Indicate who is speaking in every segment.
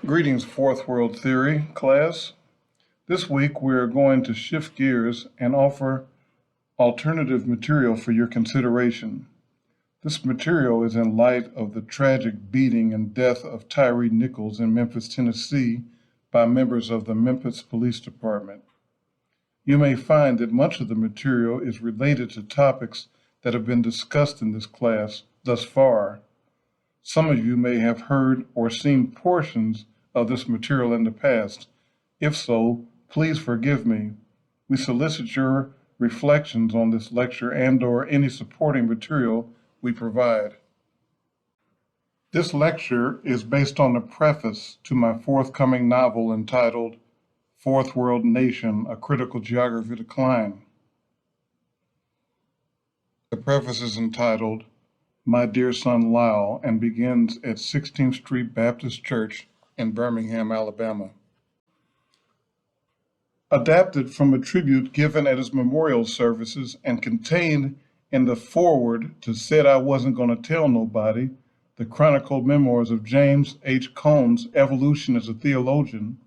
Speaker 1: Greetings, Fourth World Theory class. This week we're going to shift gears and offer alternative material for your consideration. This material is in light of the tragic beating and death of Tyree Nichols in Memphis, Tennessee by members of the Memphis Police Department. You may find that much of the material is related to topics that have been discussed in this class thus far. Some of you may have heard or seen portions of this material in the past. If so, please forgive me. We solicit your reflections on this lecture and/or any supporting material we provide. This lecture is based on the preface to my forthcoming novel entitled Fourth World Nation, A Critical Geography Decline. The preface is entitled My Dear Son Lyle and begins at 16th Street Baptist Church in Birmingham, Alabama. Adapted from a tribute given at his memorial services and contained in the foreword to Said I Wasn't Gonna Tell Nobody, the chronicled memoirs of James H. Combs' evolution as a theologian,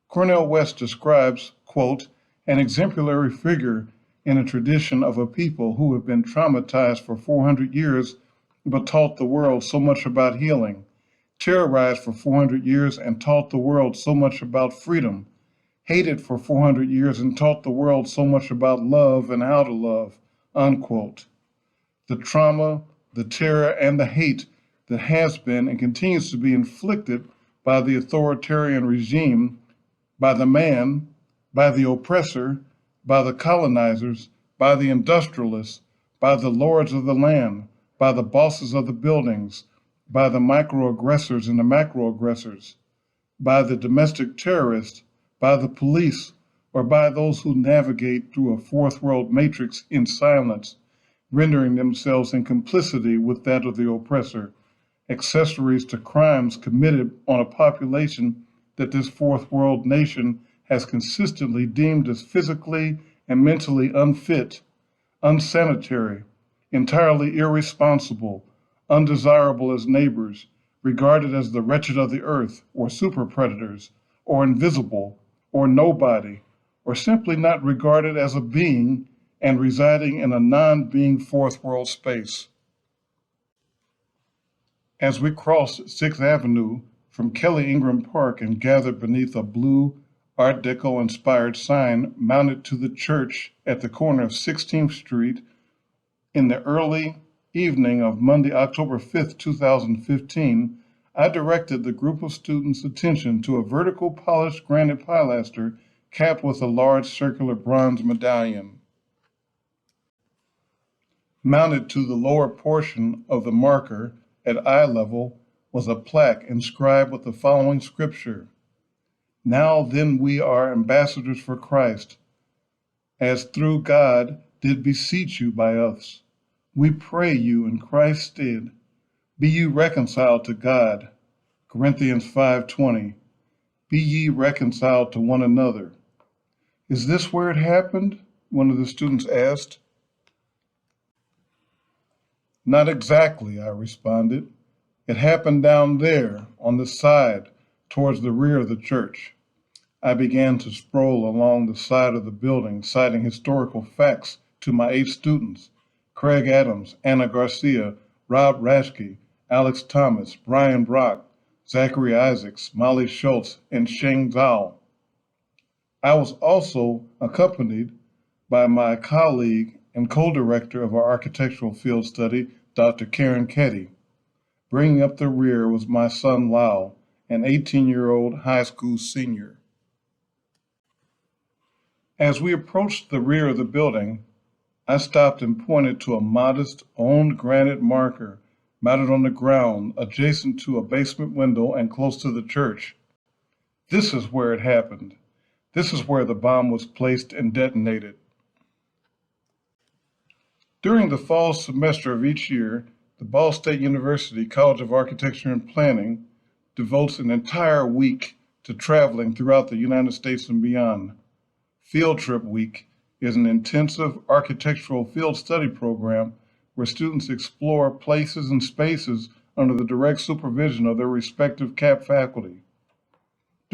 Speaker 1: Cornel West describes, quote, an exemplary figure in a tradition of a people who have been traumatized for 400 years but taught the world so much about healing, terrorized for 400 years and taught the world so much about freedom, hated for 400 years and taught the world so much about love and how to love, unquote. The trauma, the terror, and the hate that has been and continues to be inflicted by the authoritarian regime, by the man, by the oppressor, by the colonizers, by the industrialists, by the lords of the land, by the bosses of the buildings, by the microaggressors and the macroaggressors, by the domestic terrorists, by the police, or by those who navigate through a fourth world matrix in silence, rendering themselves in complicity with that of the oppressor, accessories to crimes committed on a population that this fourth world nation has consistently deemed as physically and mentally unfit, unsanitary, entirely irresponsible, undesirable as neighbors, regarded as the wretched of the earth, or super predators, or invisible, or nobody, or simply not regarded as a being and residing in a non-being fourth world space. As we crossed 6th Avenue from Kelly Ingram Park and gathered beneath a blue Art Deco-inspired sign mounted to the church at the corner of 16th Street in the early evening of Monday, October 5th, 2015, I directed the group of students' attention to a vertical polished granite pilaster capped with a large circular bronze medallion. Mounted to the lower portion of the marker at eye level was a plaque inscribed with the following scripture: Now then we are ambassadors for Christ, as through God did beseech you by us. We pray you in Christ's stead, be you reconciled to God. Corinthians 5:20. Be ye reconciled to one another. Is this where it happened? One of the students asked. Not exactly, I responded. It happened down there on the side towards the rear of the church. I began to stroll along the side of the building, citing historical facts to my 8 students: Craig Adams, Anna Garcia, Rob Rashke, Alex Thomas, Brian Brock, Zachary Isaacs, Molly Schultz, and Sheng Zhao. I was also accompanied by my colleague and co-director of our architectural field study, Dr. Karen Ketty. Bringing up the rear was my son Lyle, an 18-year-old high school senior. As we approached the rear of the building, I stopped and pointed to a modest, owned granite marker mounted on the ground adjacent to a basement window and close to the church. This is where it happened. This is where the bomb was placed and detonated. During the fall semester of each year, the Ball State University College of Architecture and Planning devotes an entire week to traveling throughout the United States and beyond. Field Trip Week is an intensive architectural field study program where students explore places and spaces under the direct supervision of their respective CAP faculty.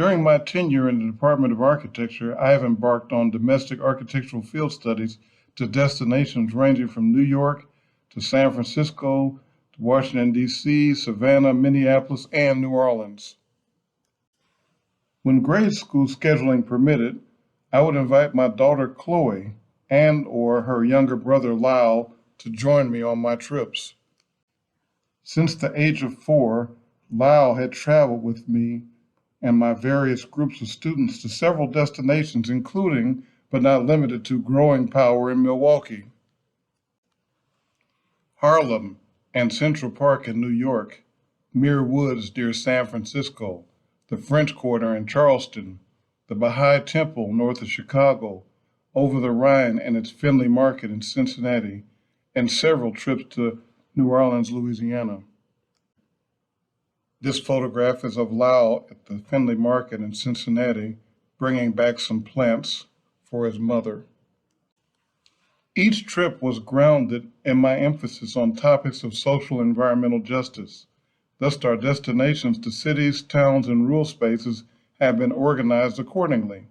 Speaker 1: During my tenure in the Department of Architecture, I have embarked on domestic architectural field studies to destinations ranging from New York to San Francisco to Washington, D.C., Savannah, Minneapolis, and New Orleans. When grade school scheduling permitted, I would invite my daughter Chloe and or her younger brother Lyle to join me on my trips. Since the age of 4, Lyle had traveled with me and my various groups of students to several destinations, including, but not limited to, Growing Power in Milwaukee, Harlem and Central Park in New York, Muir Woods near San Francisco, the French Quarter in Charleston, the Baha'i Temple north of Chicago, over the Rhine and its Findlay Market in Cincinnati, and several trips to New Orleans, Louisiana. This photograph is of Lyle at the Findlay Market in Cincinnati, bringing back some plants for his mother. Each trip was grounded in my emphasis on topics of social and environmental justice. Thus, our destinations to cities, towns, and rural spaces have been organized accordingly.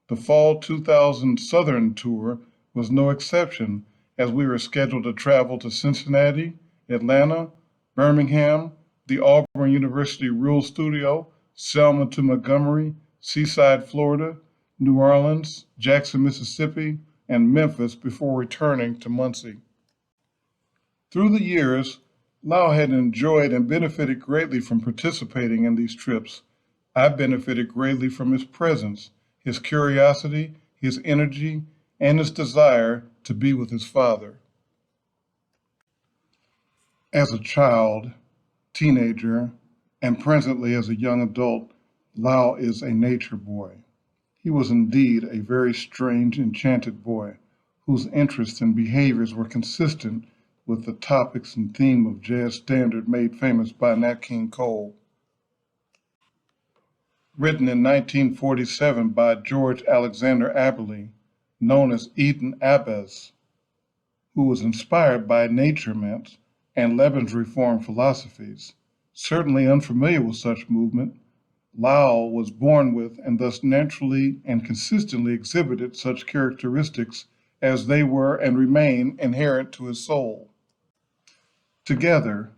Speaker 1: The Fall 2000 Southern Tour was no exception, as we were scheduled to travel to Cincinnati, Atlanta, Birmingham, the Auburn University Rural Studio, Selma to Montgomery, Seaside, Florida, New Orleans, Jackson, Mississippi, and Memphis before returning to Muncie. Through the years, Lyle had enjoyed and benefited greatly from participating in these trips. I benefited greatly from his presence, his curiosity, his energy, and his desire to be with his father. As a child, teenager, and presently as a young adult, Lyle is a nature boy. He was indeed a very strange, enchanted boy, whose interests and behaviors were consistent with the topics and theme of jazz standard made famous by Nat King Cole. Written in 1947 by George Alexander Aberle, known as Eden Abbas, who was inspired by nature myths and Leban's reform philosophies. Certainly unfamiliar with such movement, Lyle was born with and thus naturally and consistently exhibited such characteristics as they were and remain inherent to his soul. Together,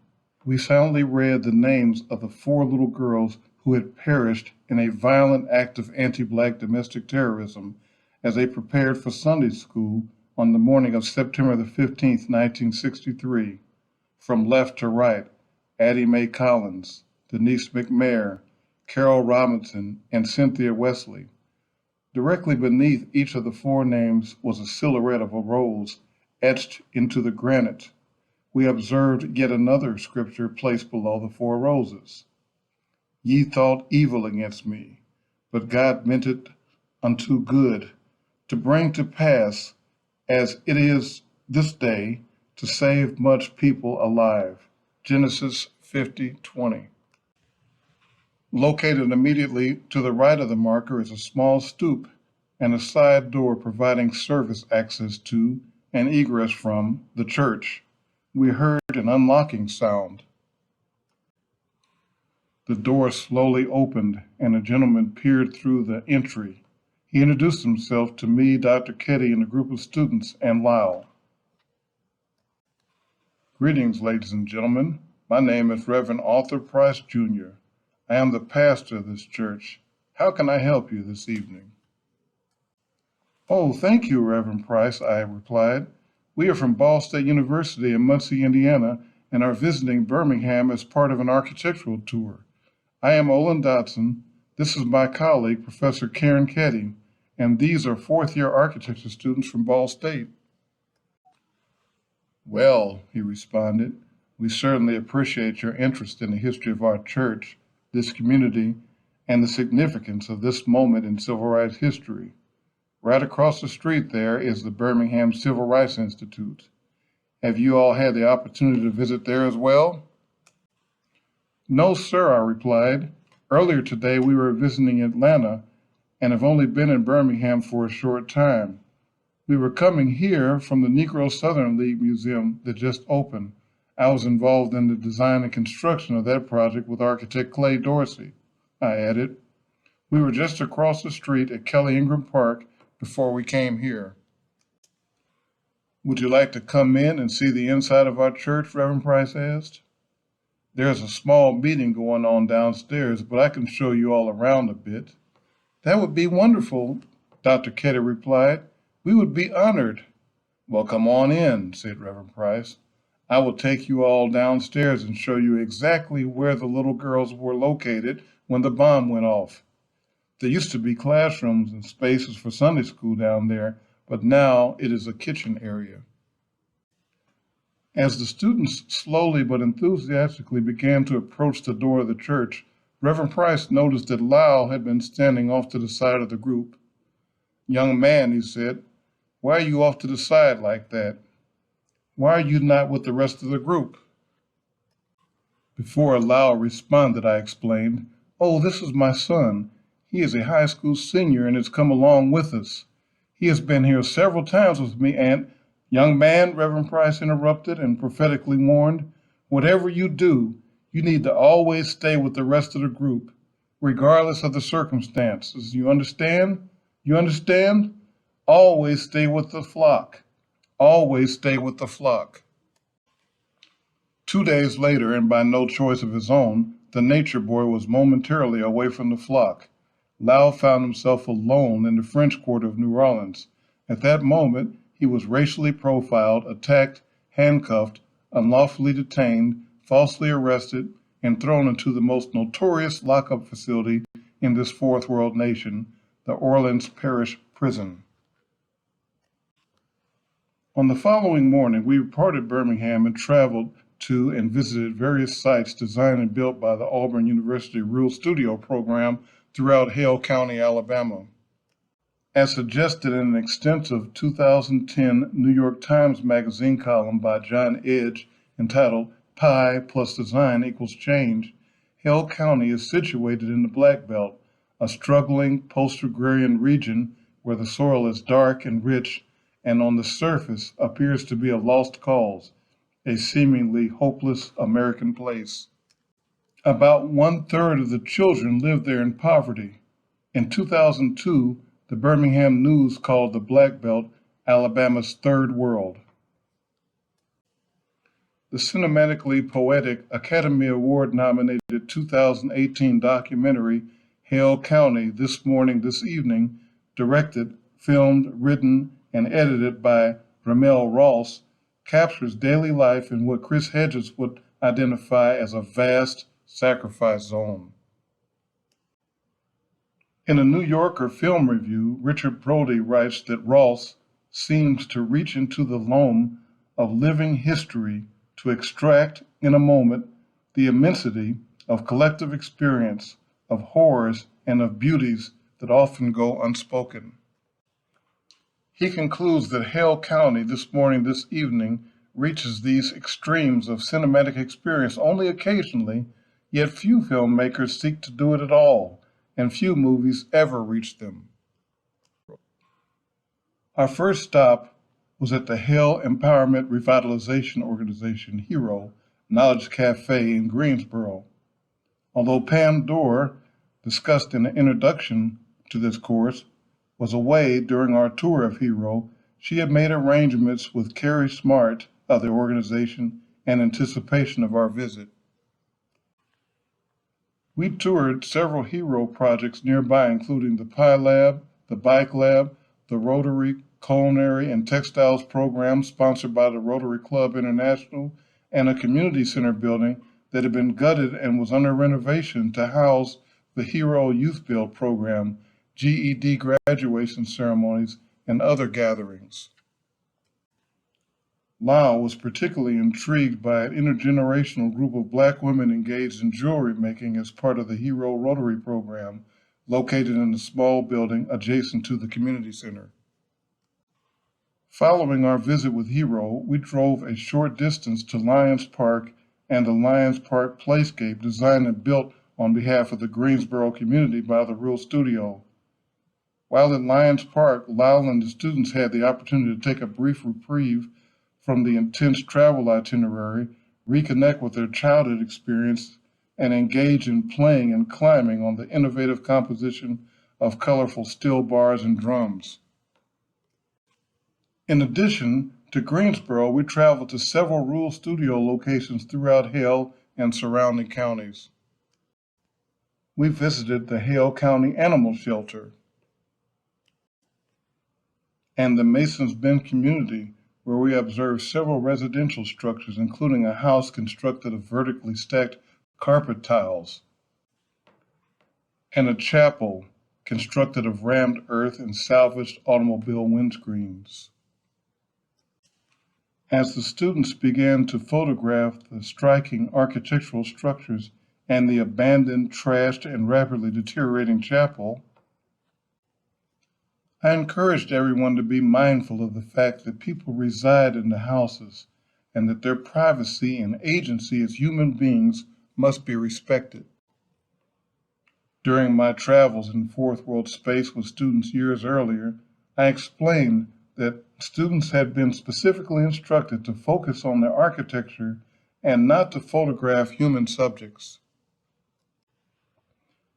Speaker 1: we silently read the names of the 4 little girls who had perished in a violent act of anti-Black domestic terrorism as they prepared for Sunday school on the morning of September the 15th, 1963. From left to right, Addie Mae Collins, Denise McMayer, Carol Robinson, and Cynthia Wesley. Directly beneath each of the 4 names was a silhouette of a rose etched into the granite. We observed yet another scripture placed below the 4 roses. Ye thought evil against me, but God meant it unto good, to bring to pass, as it is this day, to save much people alive. Genesis 50:20. Located immediately to the right of the marker is a small stoop and a side door providing service access to and egress from the church. We heard an unlocking sound. The door slowly opened and a gentleman peered through the entry. He introduced himself to me, Dr. Ketty, and a group of students, and Lyle. Greetings, ladies and gentlemen. My name is Reverend Arthur Price, Jr. I am the pastor of this church. How can I help you this evening? Oh, thank you, Reverend Price, I replied. We are from Ball State University in Muncie, Indiana, and are visiting Birmingham as part of an architectural tour. I am Olin Dodson. This is my colleague, Professor Karen Ketty, and these are 4th-year architecture students from Ball State. Well, he responded, we certainly appreciate your interest in the history of our church, this community, and the significance of this moment in civil rights history. Right across the street there is the Birmingham Civil Rights Institute. Have you all had the opportunity to visit there as well? No, sir, I replied. Earlier today we were visiting Atlanta and have only been in Birmingham for a short time. We were coming here from the Negro Southern League Museum that just opened. I was involved in the design and construction of that project with architect Clay Dorsey, I added. We were just across the street at Kelly Ingram Park before we came here. Would you like to come in and see the inside of our church? Reverend Price asked. There's a small meeting going on downstairs, but I can show you all around a bit. That would be wonderful, Dr. Ketty replied. We would be honored. Well, come on in, said Reverend Price. I will take you all downstairs and show you exactly where the little girls were located when the bomb went off. There used to be classrooms and spaces for Sunday school down there, but now it is a kitchen area. As the students slowly but enthusiastically began to approach the door of the church, Reverend Price noticed that Lyle had been standing off to the side of the group. Young man, he said, why are you off to the side like that? Why are you not with the rest of the group? Before Lyle responded, I explained, oh, this is my son. He is a high school senior and has come along with us. He has been here several times with me, and young man, Reverend Price interrupted and prophetically warned, whatever you do, you need to always stay with the rest of the group, regardless of the circumstances. You understand? You understand? Always stay with the flock. Always stay with the flock. 2 days later, and by no choice of his own, the nature boy was momentarily away from the flock. Lyle found himself alone in the French Quarter of New Orleans. At that moment, he was racially profiled, attacked, handcuffed, unlawfully detained, falsely arrested, and thrown into the most notorious lockup facility in this fourth world nation, the Orleans Parish Prison. On the following morning, we departed Birmingham and traveled to and visited various sites designed and built by the Auburn University Rural Studio program throughout Hale County, Alabama. As suggested in an extensive 2010 New York Times Magazine column by John Edge entitled Pi plus Design equals Change, Hale County is situated in the Black Belt, a struggling post-agrarian region where the soil is dark and rich and on the surface appears to be a lost cause, a seemingly hopeless American place. About 1/3 of the children live there in poverty. In 2002, the Birmingham News called the Black Belt Alabama's third world. The cinematically poetic Academy Award-nominated 2018 documentary Hale County, This Morning, This Evening, directed, filmed, written, and edited by Ramel Ross, captures daily life in what Chris Hedges would identify as a vast sacrifice zone. In a New Yorker film review, Richard Brody writes that Ross seems to reach into the loam of living history to extract, in a moment, the immensity of collective experience, of horrors and of beauties that often go unspoken. He concludes that Hale County, This Morning, This Evening, reaches these extremes of cinematic experience only occasionally, yet few filmmakers seek to do it at all, and few movies ever reach them. Our first stop was at the Hale Empowerment Revitalization Organization, HERO, Knowledge Cafe in Greensboro. Although Pam Dorr, discussed in the introduction to this course, was away during our tour of HERO, she had made arrangements with Carrie Smart of the organization in anticipation of our visit. We toured several HERO projects nearby, including the Pie Lab, the Bike Lab, the Rotary Culinary and Textiles program sponsored by the Rotary Club International, and a community center building that had been gutted and was under renovation to house the HERO Youth Build program, GED graduation ceremonies, and other gatherings. Lyle was particularly intrigued by an intergenerational group of Black women engaged in jewelry making as part of the HERO Rotary program, located in a small building adjacent to the community center. Following our visit with HERO, we drove a short distance to Lions Park and the Lions Park Playscape designed and built on behalf of the Greensboro community by the Rural Studio. While at Lions Park, Lyle and the students had the opportunity to take a brief reprieve from the intense travel itinerary, reconnect with their childhood experience, and engage in playing and climbing on the innovative composition of colorful steel bars and drums. In addition to Greensboro, we traveled to several rural studio locations throughout Hale and surrounding counties. We visited the Hale County Animal Shelter and the Masons Bend community, where we observed several residential structures, including a house constructed of vertically stacked carpet tiles and a chapel constructed of rammed earth and salvaged automobile windscreens. As the students began to photograph the striking architectural structures and the abandoned, trashed, and rapidly deteriorating chapel, I encouraged everyone to be mindful of the fact that people reside in the houses and that their privacy and agency as human beings must be respected. During my travels in fourth world space with students years earlier, I explained that students had been specifically instructed to focus on their architecture and not to photograph human subjects.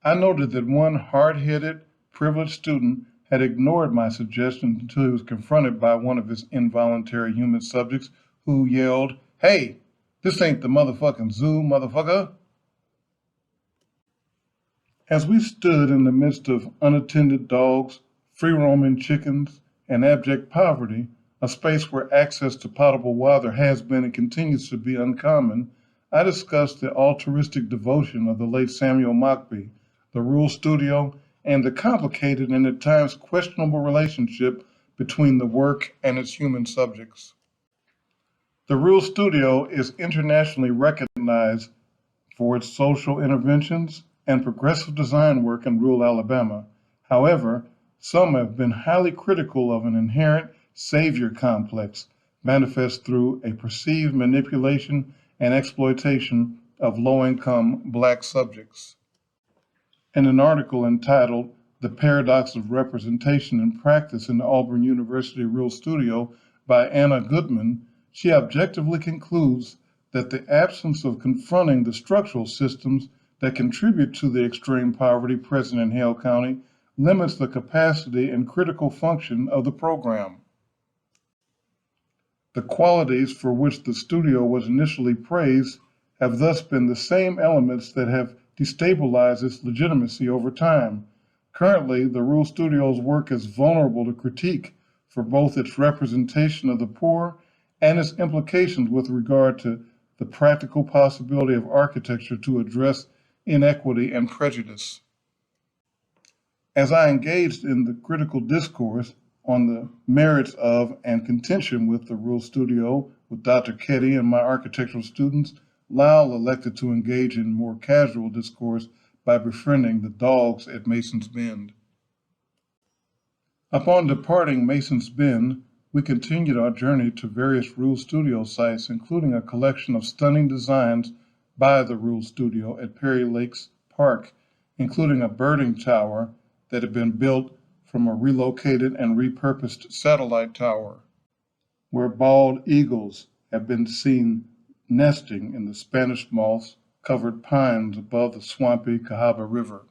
Speaker 1: I noted that one hard-headed, privileged student had ignored my suggestion until he was confronted by one of his involuntary human subjects who yelled, "Hey, this ain't the motherfucking zoo, motherfucker." As we stood in the midst of unattended dogs, free-roaming chickens, and abject poverty, a space where access to potable water has been and continues to be uncommon, I discussed the altruistic devotion of the late Samuel Mockbee, the rural studio, and the complicated and at times questionable relationship between the work and its human subjects. The rural studio is internationally recognized for its social interventions and progressive design work in rural Alabama. However, some have been highly critical of an inherent savior complex manifest through a perceived manipulation and exploitation of low-income Black subjects. In an article entitled "The Paradox of Representation in Practice in the Auburn University Rural Studio" by Anna Goodman, she objectively concludes that the absence of confronting the structural systems that contribute to the extreme poverty present in Hale County limits the capacity and critical function of the program. The qualities for which the studio was initially praised have thus been the same elements that have destabilized its legitimacy over time. Currently, the rural studio's work is vulnerable to critique for both its representation of the poor and its implications with regard to the practical possibility of architecture to address inequity and prejudice. As I engaged in the critical discourse on the merits of and contention with the rural studio with Dr. Ketty and my architectural students, Lyle elected to engage in more casual discourse by befriending the dogs at Mason's Bend. Upon departing Mason's Bend, we continued our journey to various rural studio sites, including a collection of stunning designs by the rural studio at Perry Lakes Park, including a birding tower that had been built from a relocated and repurposed satellite tower, where bald eagles have been seen nesting in the Spanish moss-covered pines above the swampy Cahaba River.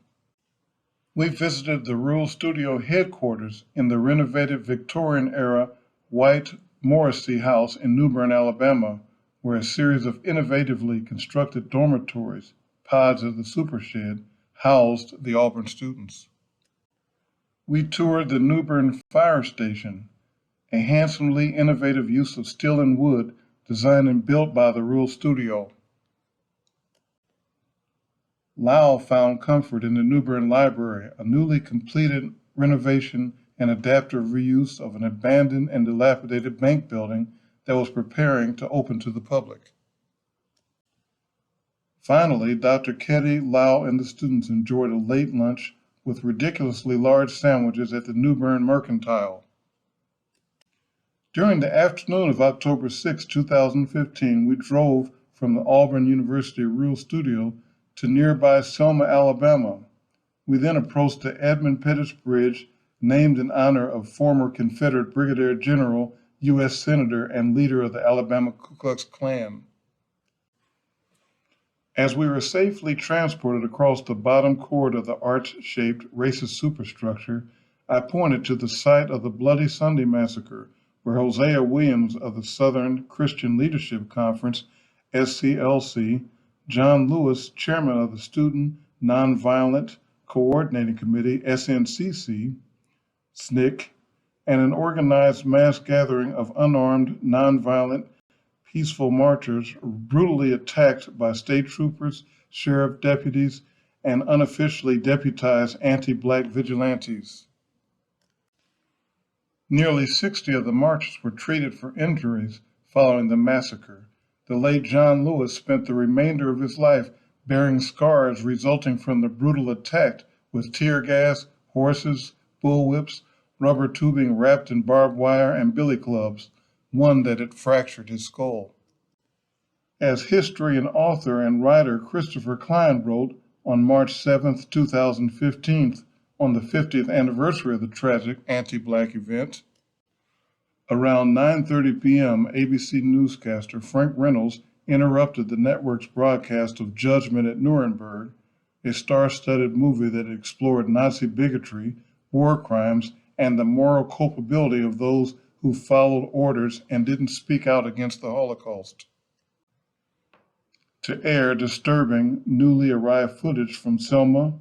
Speaker 1: We visited the rural studio headquarters in the renovated Victorian-era white Morrissey House in New Bern, Alabama, where a series of innovatively constructed dormitories, pods of the supershed, housed the Auburn students. We toured the New Bern Fire Station, a handsomely innovative use of steel and wood designed and built by the rural studio. Lyle found comfort in the New Bern Library, a newly completed renovation and adaptive reuse of an abandoned and dilapidated bank building that was preparing to open to the public. Finally, Dr. Ketty, Lyle, and the students enjoyed a late lunch with ridiculously large sandwiches at the New Bern Mercantile. During the afternoon of October 6, 2015, we drove from the Auburn University Rural Studio to nearby Selma, Alabama. We then approached the Edmund Pettus Bridge, named in honor of former Confederate Brigadier General, U.S. Senator, and leader of the Alabama Ku Klux Klan. As we were safely transported across the bottom chord of the arch-shaped racist superstructure, I pointed to the site of the Bloody Sunday Massacre, where Hosea Williams of the Southern Christian Leadership Conference, SCLC, John Lewis, chairman of the Student Nonviolent Coordinating Committee, SNCC, SNCC, and an organized mass gathering of unarmed, nonviolent, peaceful marchers were brutally attacked by state troopers, sheriff deputies, and unofficially deputized anti-Black vigilantes. Nearly 60 of the marchers were treated for injuries following the massacre. The late John Lewis spent the remainder of his life bearing scars resulting from the brutal attack with tear gas, horses, bullwhips, rubber tubing wrapped in barbed wire, and billy clubs, one that had fractured his skull. As historian, author, and writer Christopher Klein wrote on March 7, 2015, on the 50th anniversary of the tragic anti-Black event, around 9:30 p.m., ABC newscaster Frank Reynolds interrupted the network's broadcast of Judgment at Nuremberg, a star-studded movie that explored Nazi bigotry, war crimes, and the moral culpability of those who followed orders and didn't speak out against the Holocaust, to air disturbing, newly arrived footage from Selma.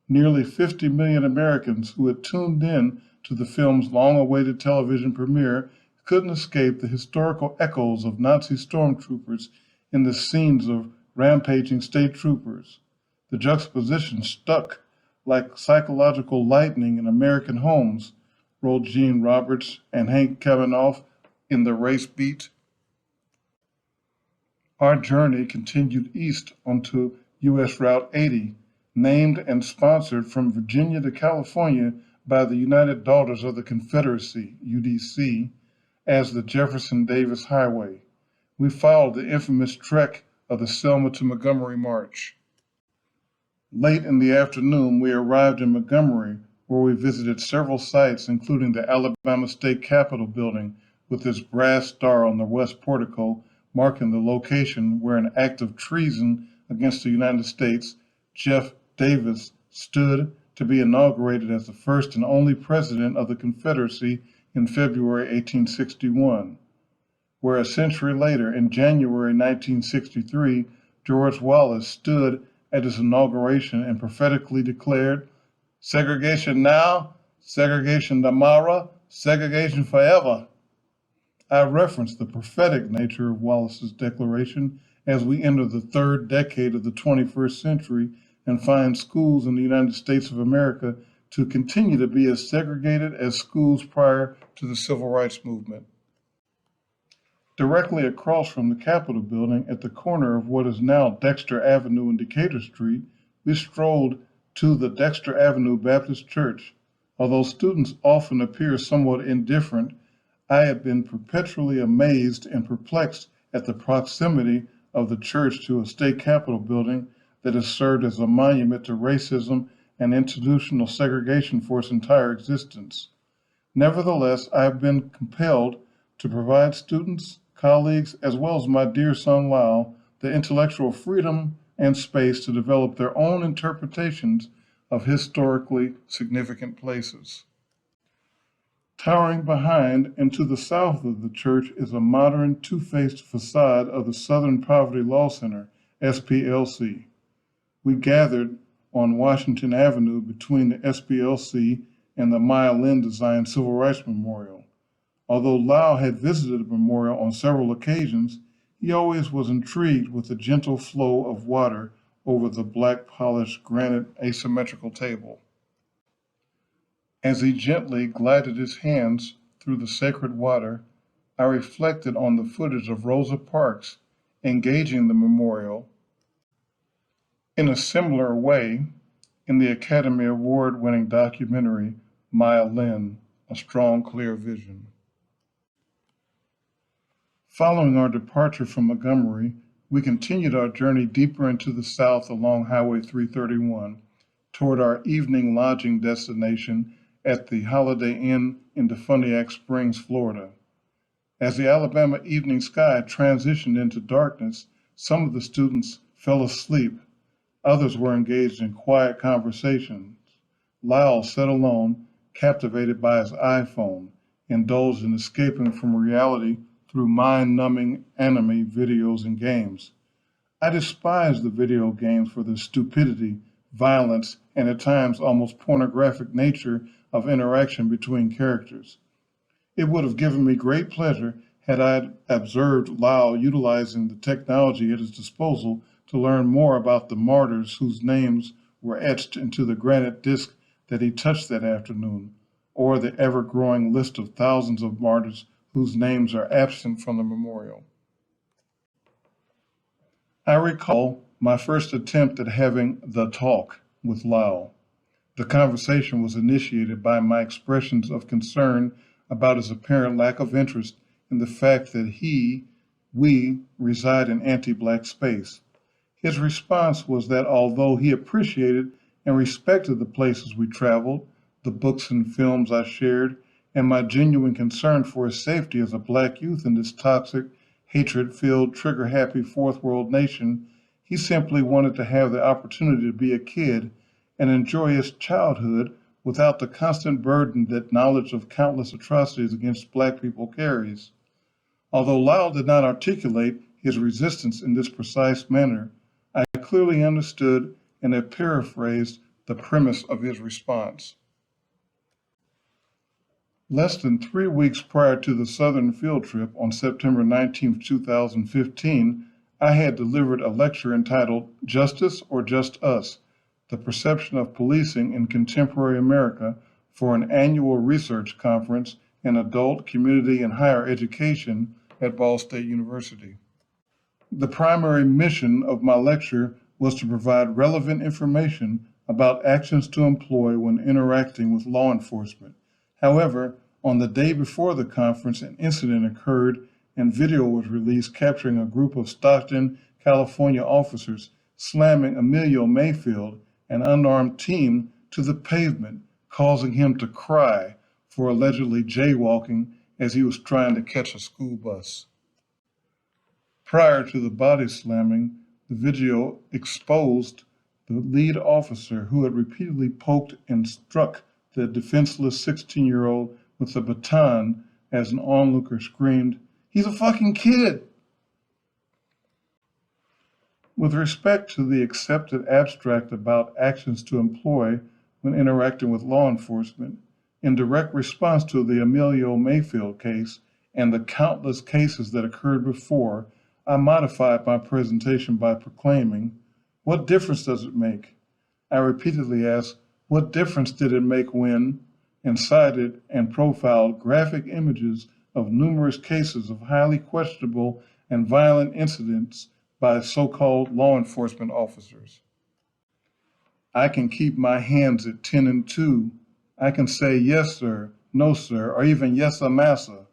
Speaker 1: Nearly 50 million Americans who had tuned in to the film's long-awaited television premiere couldn't escape the historical echoes of Nazi stormtroopers in the scenes of rampaging state troopers. The juxtaposition stuck like psychological lightning in American homes, wrote Gene Roberts and Hank Kavanaugh in The Race Beat. Our journey continued east onto U.S. Route 80, named and sponsored from Virginia to California by the United Daughters of the Confederacy, UDC, as the Jefferson Davis Highway. We followed the infamous trek of the Selma to Montgomery March. Late in the afternoon, we arrived in Montgomery, where we visited several sites, including the Alabama State Capitol building with its brass star on the west portico, marking the location where an act of treason against the United States, Jeff Davis, stood to be inaugurated as the first and only president of the Confederacy in February 1861, where a century later, in January 1963, George Wallace stood at his inauguration and prophetically declared, "Segregation now, segregation tomorrow, segregation forever." I reference the prophetic nature of Wallace's declaration as we enter the third decade of the 21st century and find schools in the United States of America to continue to be as segregated as schools prior to the Civil Rights Movement. Directly across from the Capitol building, at the corner of what is now Dexter Avenue and Decatur Street, we strolled to the Dexter Avenue Baptist Church. Although students often appear somewhat indifferent, I had been perpetually amazed and perplexed at the proximity of the church to a state capitol building that has served as a monument to racism and institutional segregation for its entire existence. Nevertheless, I have been compelled to provide students, colleagues, as well as my dear son Lyle, the intellectual freedom and space to develop their own interpretations of historically significant places. Towering behind and to the south of the church is a modern two-faced facade of the Southern Poverty Law Center, SPLC. We gathered on Washington Avenue between the SPLC and the Maya Lin designed Civil Rights Memorial. Although Lyle had visited the memorial on several occasions, he always was intrigued with the gentle flow of water over the black polished granite asymmetrical table. As he gently glided his hands through the sacred water, I reflected on the footage of Rosa Parks engaging the memorial in a similar way in the Academy Award-winning documentary Maya Lin, A Strong, Clear Vision. Following our departure from Montgomery, we continued our journey deeper into the south along Highway 331 toward our evening lodging destination at the Holiday Inn in Defuniak Springs, Florida. As the Alabama evening sky transitioned into darkness, some of the students fell asleep. Others were engaged in quiet conversations. Lyle sat alone, captivated by his iPhone, indulged in escaping from reality through mind-numbing anime videos and games. I despise the video games for the stupidity, violence, and at times almost pornographic nature of interaction between characters. It would have given me great pleasure had I observed Lyle utilizing the technology at his disposal to learn more about the martyrs whose names were etched into the granite disk that he touched that afternoon, or the ever-growing list of thousands of martyrs whose names are absent from the memorial. I recall my first attempt at having the talk with Lyle. The conversation was initiated by my expressions of concern about his apparent lack of interest in the fact that we reside in anti-black space. His response was that although he appreciated and respected the places we traveled, the books and films I shared, and my genuine concern for his safety as a black youth in this toxic, hatred-filled, trigger-happy fourth world nation, he simply wanted to have the opportunity to be a kid and enjoy his childhood without the constant burden that knowledge of countless atrocities against black people carries. Although Lyle did not articulate his resistance in this precise manner, I clearly understood and have paraphrased the premise of his response. Less than 3 weeks prior to the Southern field trip on September 19, 2015, I had delivered a lecture entitled Justice or Just Us? The Perception of Policing in Contemporary America for an annual research conference in adult, community, and higher education at Ball State University. The primary mission of my lecture was to provide relevant information about actions to employ when interacting with law enforcement. However, on the day before the conference, an incident occurred and video was released capturing a group of Stockton, California officers slamming Emilio Mayfield, an unarmed teen, to the pavement, causing him to cry for allegedly jaywalking as he was trying to catch a school bus. Prior to the body slamming, the video exposed the lead officer who had repeatedly poked and struck the defenseless 16-year-old with a baton as an onlooker screamed, "He's a fucking kid!" With respect to the accepted abstract about actions to employ when interacting with law enforcement, in direct response to the Emilio Mayfield case and the countless cases that occurred before, I modified my presentation by proclaiming, "What difference does it make?" I repeatedly asked, "What difference did it make when?" and cited and profiled graphic images of numerous cases of highly questionable and violent incidents by so-called law enforcement officers. I can keep my hands at 10 and 2. I can say yes, sir, no, sir, or even yes, massa.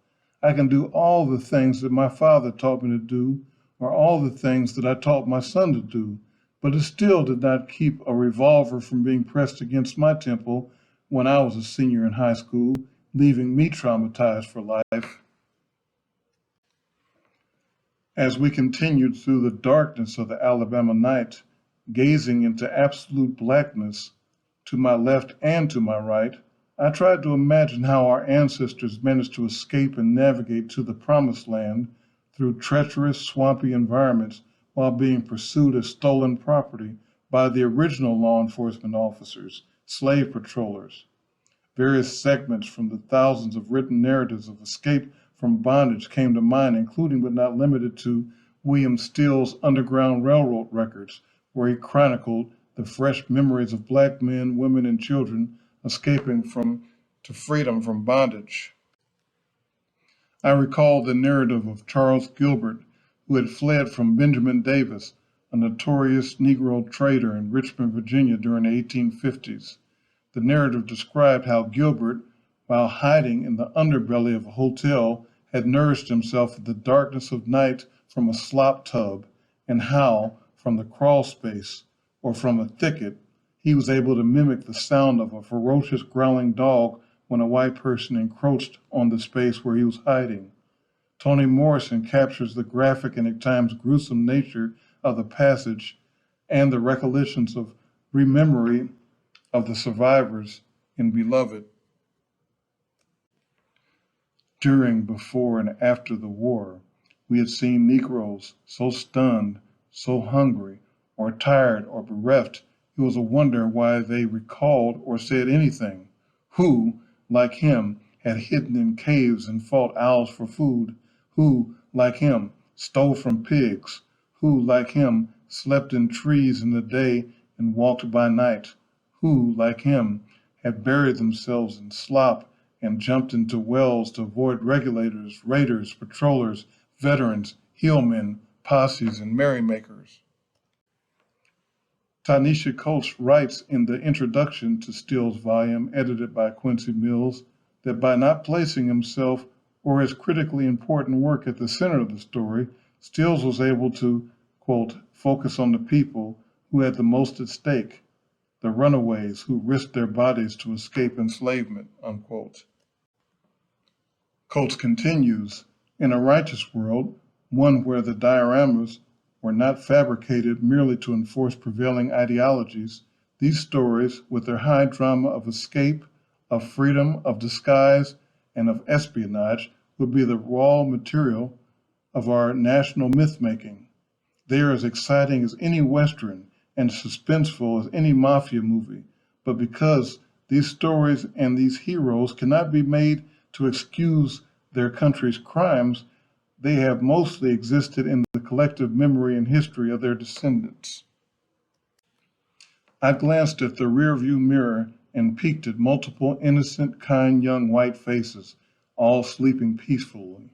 Speaker 1: I can do all the things that my father taught me to do, or all the things that I taught my son to do, but it still did not keep a revolver from being pressed against my temple when I was a senior in high school, leaving me traumatized for life. As we continued through the darkness of the Alabama night, gazing into absolute blackness to my left and to my right, I tried to imagine how our ancestors managed to escape and navigate to the promised land through treacherous, swampy environments while being pursued as stolen property by the original law enforcement officers, slave patrollers. Various segments from the thousands of written narratives of escape from bondage came to mind, including but not limited to William Steele's Underground Railroad records, where he chronicled the fresh memories of black men, women, and children escaping to freedom from bondage. I recalled the narrative of Charles Gilbert, who had fled from Benjamin Davis, a notorious Negro trader in Richmond, Virginia during the 1850s. The narrative described how Gilbert, while hiding in the underbelly of a hotel, had nourished himself in the darkness of night from a slop tub, and how, from the crawl space, or from a thicket, he was able to mimic the sound of a ferocious growling dog when a white person encroached on the space where he was hiding. Toni Morrison captures the graphic and at times gruesome nature of the passage and the recollections of rememory of the survivors in Beloved. During, before, and after the war, we had seen Negroes so stunned, so hungry, or tired, or bereft, it was a wonder why they recalled or said anything. Who, like him, had hidden in caves and fought owls for food? Who, like him, stole from pigs? Who, like him, slept in trees in the day and walked by night? Who, like him, had buried themselves in slop and jumped into wells to avoid regulators, raiders, patrollers, veterans, hillmen, posses, and merrymakers? Ta-Nehisi Coates writes in the introduction to Steele's volume, edited by Quincy Mills, that by not placing himself or his critically important work at the center of the story, Steele was able to, quote, focus on the people who had the most at stake, the runaways who risked their bodies to escape enslavement, unquote. Coates continues, in a righteous world, one where the dioramas were not fabricated merely to enforce prevailing ideologies, these stories, with their high drama of escape, of freedom, of disguise, and of espionage, would be the raw material of our national myth-making. They are as exciting as any Western and suspenseful as any mafia movie, but because these stories and these heroes cannot be made to excuse their country's crimes, they have mostly existed in the collective memory and history of their descendants. I glanced at the rearview mirror and peeked at multiple innocent, kind young white faces, all sleeping peacefully,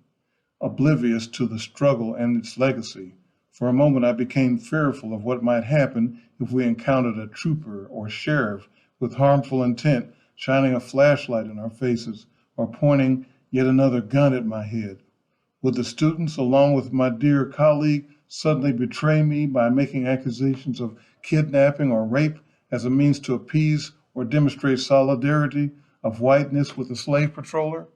Speaker 1: oblivious to the struggle and its legacy. For a moment I became fearful of what might happen if we encountered a trooper or sheriff with harmful intent shining a flashlight in our faces or pointing yet another gun at my head. Would the students, along with my dear colleague, suddenly betray me by making accusations of kidnapping or rape as a means to appease or demonstrate solidarity of whiteness with the slave patroller?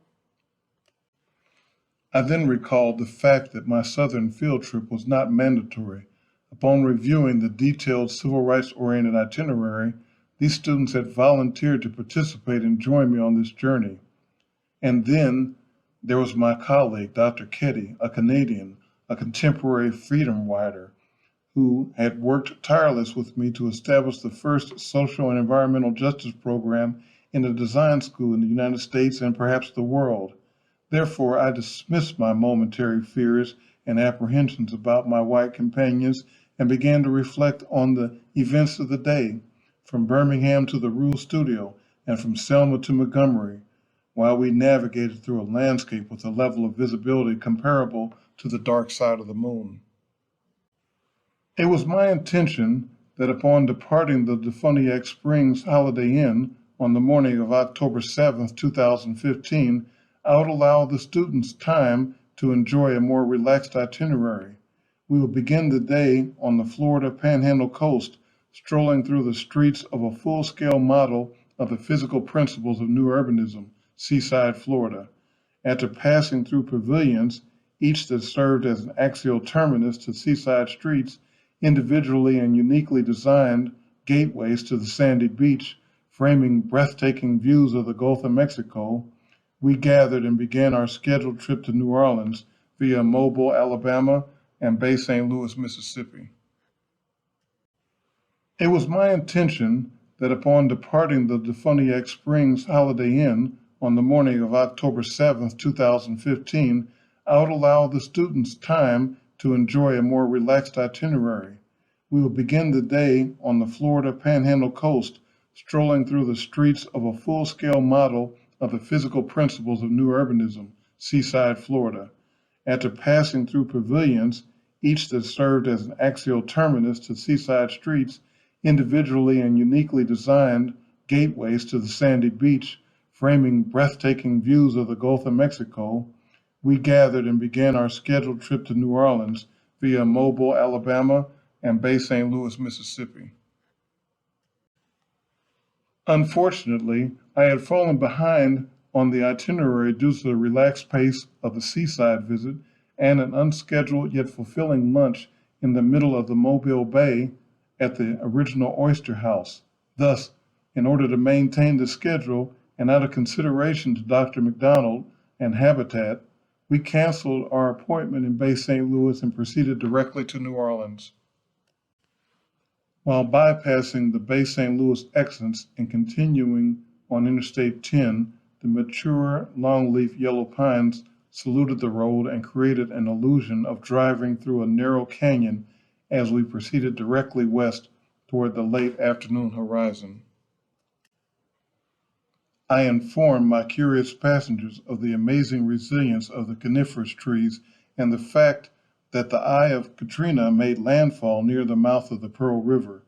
Speaker 1: I then recalled the fact that my Southern field trip was not mandatory. Upon reviewing the detailed civil rights-oriented itinerary, these students had volunteered to participate and join me on this journey. And then there was my colleague, Dr. Ketty, a Canadian, a contemporary freedom rider, who had worked tireless with me to establish the first social and environmental justice program in a design school in the United States and perhaps the world. Therefore, I dismissed my momentary fears and apprehensions about my white companions and began to reflect on the events of the day, from Birmingham to the Rule Studio and from Selma to Montgomery, while we navigated through a landscape with a level of visibility comparable to the dark side of the moon. It was my intention that upon departing the Defoniac Springs Holiday Inn on the morning of October 7th, 2015, I would allow the students time to enjoy a more relaxed itinerary. We will begin the day on the Florida Panhandle coast, strolling through the streets of a full-scale model of the physical principles of new urbanism, Seaside, Florida. After passing through pavilions, each that served as an axial terminus to seaside streets, individually and uniquely designed gateways to the sandy beach, framing breathtaking views of the Gulf of Mexico, we gathered and began our scheduled trip to New Orleans via Mobile, Alabama, and Bay St. Louis, Mississippi. It was my intention that upon departing the Defoniac Springs Holiday Inn on the morning of October 7th, 2015, I would allow the students time to enjoy a more relaxed itinerary. We will begin the day on the Florida Panhandle coast, strolling through the streets of a full-scale model of the physical principles of new urbanism, Seaside, Florida. After passing through pavilions, each that served as an axial terminus to seaside streets, individually and uniquely designed gateways to the sandy beach, framing breathtaking views of the Gulf of Mexico, we gathered and began our scheduled trip to New Orleans via Mobile, Alabama, and Bay St. Louis, Mississippi. Unfortunately, I had fallen behind on the itinerary due to the relaxed pace of the seaside visit and an unscheduled yet fulfilling lunch in the middle of the Mobile Bay at the original Oyster House. Thus, in order to maintain the schedule and out of consideration to Dr. McDonald and Habitat, we canceled our appointment in Bay St. Louis and proceeded directly to New Orleans. While bypassing the Bay St. Louis exits and continuing on Interstate 10, the mature longleaf yellow pines saluted the road and created an illusion of driving through a narrow canyon as we proceeded directly west toward the late afternoon horizon. I informed my curious passengers of the amazing resilience of the coniferous trees and the fact that the eye of Katrina made landfall near the mouth of the Pearl River.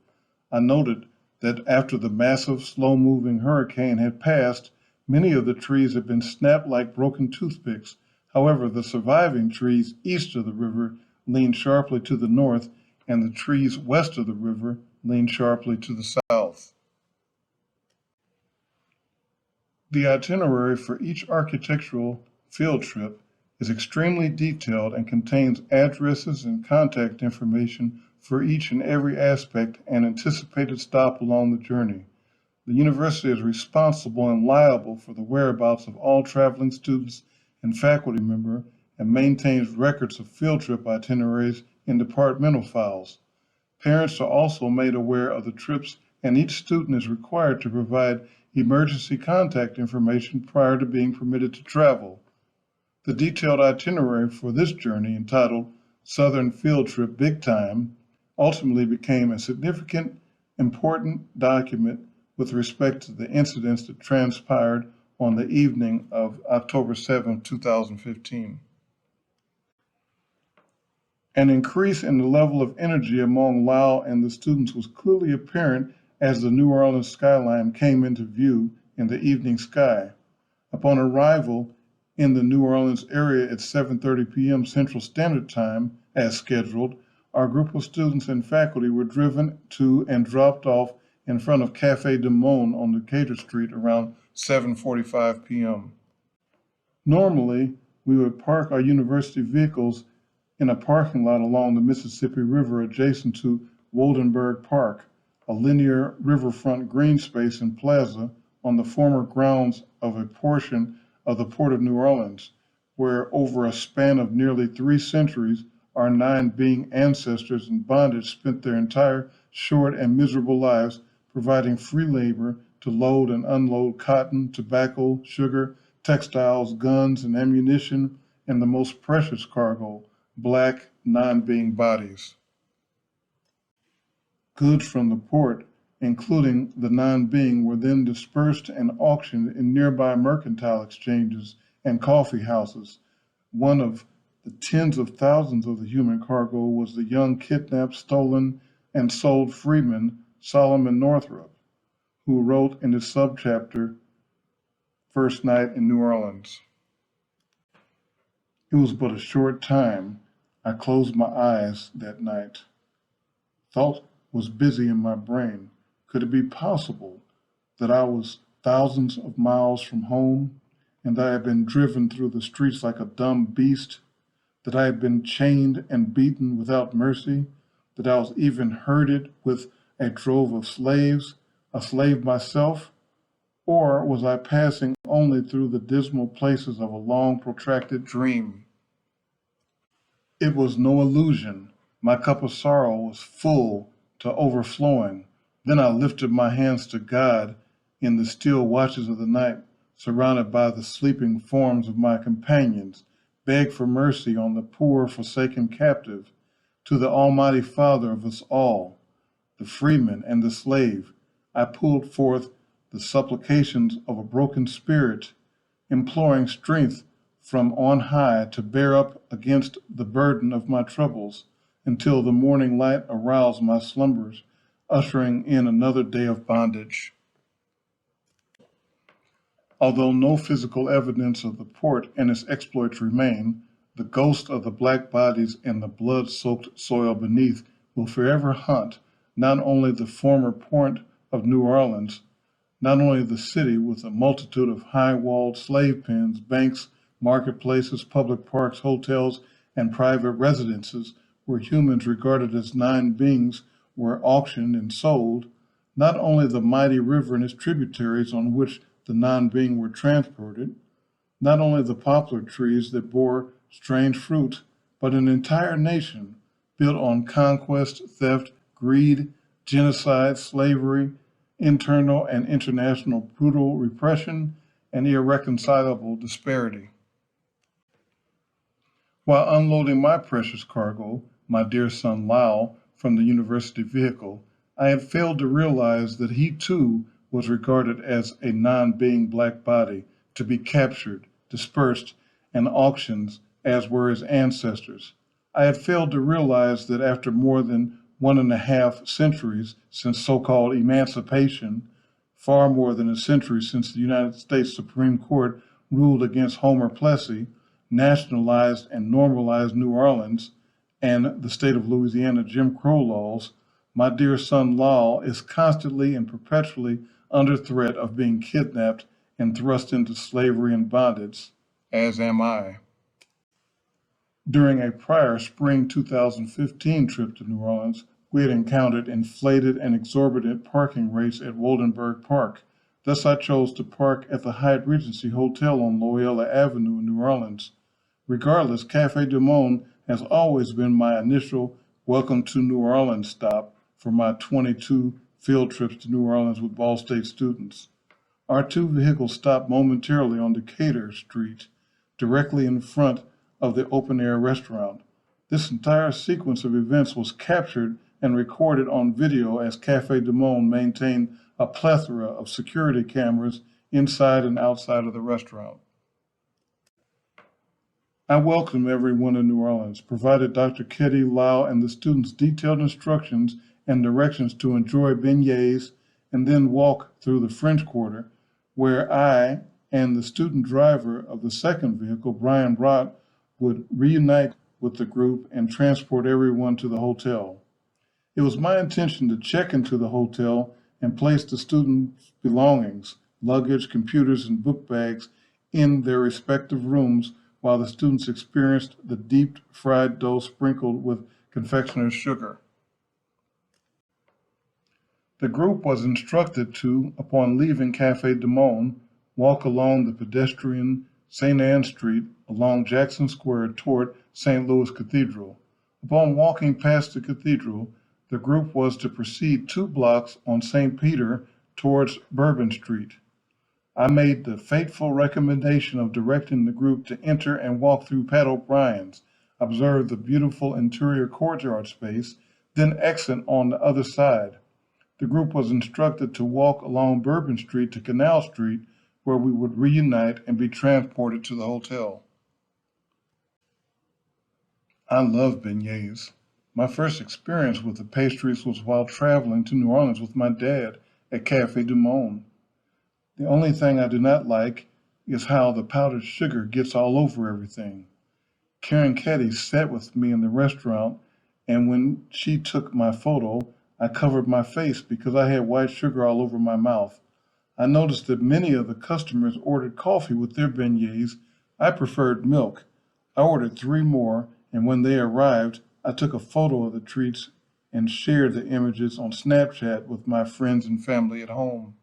Speaker 1: I noted that after the massive, slow-moving hurricane had passed, many of the trees had been snapped like broken toothpicks. However, the surviving trees east of the river leaned sharply to the north, and the trees west of the river leaned sharply to the south. The itinerary for each architectural field trip is extremely detailed and contains addresses and contact information for each and every aspect and anticipated stop along the journey. The university is responsible and liable for the whereabouts of all traveling students and faculty members and maintains records of field trip itineraries in departmental files. Parents are also made aware of the trips, and each student is required to provide emergency contact information prior to being permitted to travel. The detailed itinerary for this journey, entitled Southern Field Trip Big Time, ultimately became a significant, important document with respect to the incidents that transpired on the evening of October 7, 2015. An increase in the level of energy among Lyle and the students was clearly apparent as the New Orleans skyline came into view in the evening sky. Upon arrival in the New Orleans area at 7:30 p.m. Central Standard Time, as scheduled, our group of students and faculty were driven to and dropped off in front of Café du Monde on Decatur Street around 7:45 p.m. Normally, we would park our university vehicles in a parking lot along the Mississippi River adjacent to Woldenberg Park, a linear riverfront green space and plaza on the former grounds of a portion of the Port of New Orleans, where over a span of nearly 3 centuries, our 9 being ancestors in bondage spent their entire short and miserable lives providing free labor to load and unload cotton, tobacco, sugar, textiles, guns, and ammunition, and the most precious cargo, black non-being bodies. Goods from the port, including the non-being, were then dispersed and auctioned in nearby mercantile exchanges and coffee houses. One of the tens of thousands of the human cargo was the young kidnapped, stolen, and sold freeman Solomon Northrop, who wrote in his subchapter, First Night in New Orleans. It was but a short time I closed my eyes that night. Thought was busy in my brain. Could it be possible that I was thousands of miles from home and that I had been driven through the streets like a dumb beast, that I had been chained and beaten without mercy, that I was even herded with a drove of slaves, a slave myself? Or was I passing only through the dismal places of a long protracted dream? It was no illusion. My cup of sorrow was full to overflowing. Then I lifted my hands to God in the still watches of the night, surrounded by the sleeping forms of my companions, begged for mercy on the poor forsaken captive, to the Almighty Father of us all, the freeman and the slave. I pulled forth the supplications of a broken spirit, imploring strength from on high to bear up against the burden of my troubles, until the morning light aroused my slumbers, ushering in another day of bondage. Although no physical evidence of the port and its exploits remain, the ghost of the black bodies and the blood-soaked soil beneath will forever haunt not only the former port of New Orleans, not only the city with a multitude of high-walled slave pens, banks, marketplaces, public parks, hotels, and private residences, where humans regarded as nine beings were auctioned and sold, not only the mighty river and its tributaries on which the non-being were transported, not only the poplar trees that bore strange fruit, but an entire nation built on conquest, theft, greed, genocide, slavery, internal and international brutal repression, and irreconcilable disparity. While unloading my precious cargo, my dear son Lyle, from the university vehicle, I had failed to realize that he too was regarded as a non-being black body to be captured, dispersed, and auctioned as were his ancestors. I had failed to realize that after more than 1.5 centuries since so-called emancipation, far more than a century since the United States Supreme Court ruled against Homer Plessy, nationalized and normalized New Orleans, and the state of Louisiana Jim Crow laws, my dear son Lyle is constantly and perpetually under threat of being kidnapped and thrust into slavery and bondage, as am I. During a prior spring 2015 trip to New Orleans, we had encountered inflated and exorbitant parking rates at Woldenberg Park. Thus, I chose to park at the Hyatt Regency Hotel on Loyola Avenue in New Orleans. Regardless, Café du Monde has always been my initial welcome to New Orleans stop for my 22 field trips to New Orleans with Ball State students. Our two vehicles stopped momentarily on Decatur Street, directly in front of the open-air restaurant. This entire sequence of events was captured and recorded on video as Café du Monde maintained a plethora of security cameras inside and outside of the restaurant. I welcome everyone in New Orleans, provided Dr. Ketty, Lyle, and the students detailed instructions and directions to enjoy beignets and then walk through the French Quarter, where I and the student driver of the second vehicle, Brian Brott, would reunite with the group and transport everyone to the hotel. It was my intention to check into the hotel and place the students' belongings, luggage, computers, and book bags in their respective rooms while the students experienced the deep fried dough sprinkled with confectioner's sugar. The group was instructed to, upon leaving Café du Monde, walk along the pedestrian St. Anne Street along Jackson Square toward St. Louis Cathedral. Upon walking past the cathedral, the group was to proceed 2 blocks on St. Peter towards Bourbon Street. I made the fateful recommendation of directing the group to enter and walk through Pat O'Brien's, observe the beautiful interior courtyard space, then exit on the other side. The group was instructed to walk along Bourbon Street to Canal Street, where we would reunite and be transported to the hotel. I love beignets. My first experience with the pastries was while traveling to New Orleans with my dad at Café du Monde. The only thing I do not like is how the powdered sugar gets all over everything. Karen Ketty sat with me in the restaurant, and when she took my photo, I covered my face because I had white sugar all over my mouth. I noticed that many of the customers ordered coffee with their beignets. I preferred milk. I ordered 3 more, and when they arrived, I took a photo of the treats and shared the images on Snapchat with my friends and family at home.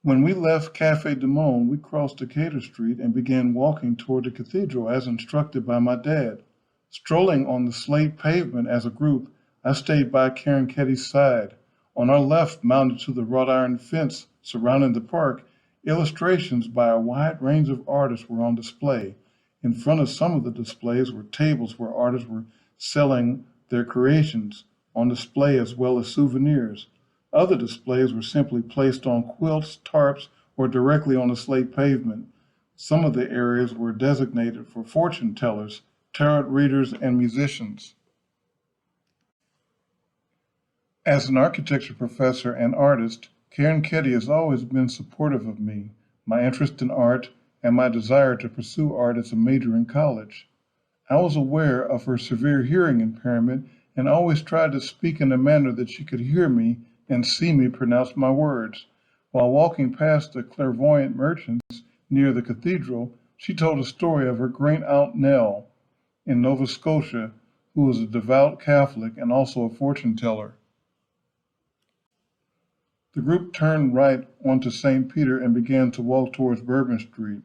Speaker 1: When we left Café du Monde, we crossed Decatur Street and began walking toward the cathedral as instructed by my dad. Strolling on the slate pavement as a group, I stayed by Karen Ketty's side. On our left, mounted to the wrought iron fence surrounding the park, illustrations by a wide range of artists were on display. In front of some of the displays were tables where artists were selling their creations on display as well as souvenirs. Other displays were simply placed on quilts, tarps, or directly on the slate pavement. Some of the areas were designated for fortune tellers, tarot readers, and musicians. As an architecture professor and artist, Karen Ketty has always been supportive of me, my interest in art, and my desire to pursue art as a major in college. I was aware of her severe hearing impairment and always tried to speak in a manner that she could hear me and see me pronounce my words. While walking past the clairvoyant merchants near the cathedral, she told a story of her great aunt Nell, in Nova Scotia who was a devout Catholic and also a fortune teller. The group turned right onto St. Peter and began to walk towards Bourbon Street.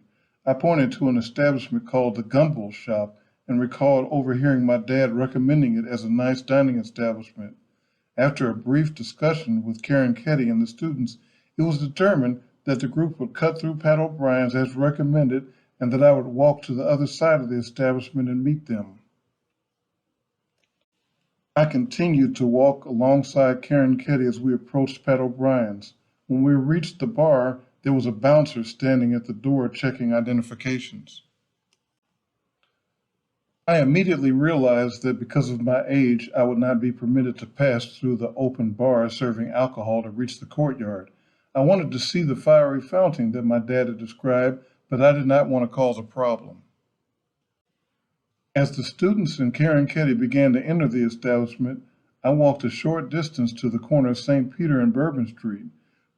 Speaker 1: I pointed to an establishment called the Gumbo Shop and recalled overhearing my dad recommending it as a nice dining establishment. After a brief discussion with Karen Ketty and the students, it was determined that the group would cut through Pat O'Brien's as recommended and that I would walk to the other side of the establishment and meet them. I continued to walk alongside Karen Ketty as we approached Pat O'Brien's. When we reached the bar, there was a bouncer standing at the door checking identifications. I immediately realized that because of my age, I would not be permitted to pass through the open bar serving alcohol to reach the courtyard. I wanted to see the fiery fountain that my dad had described, but I did not want to cause a problem. As the students and Karen Ketty began to enter the establishment, I walked a short distance to the corner of St. Peter and Bourbon Street.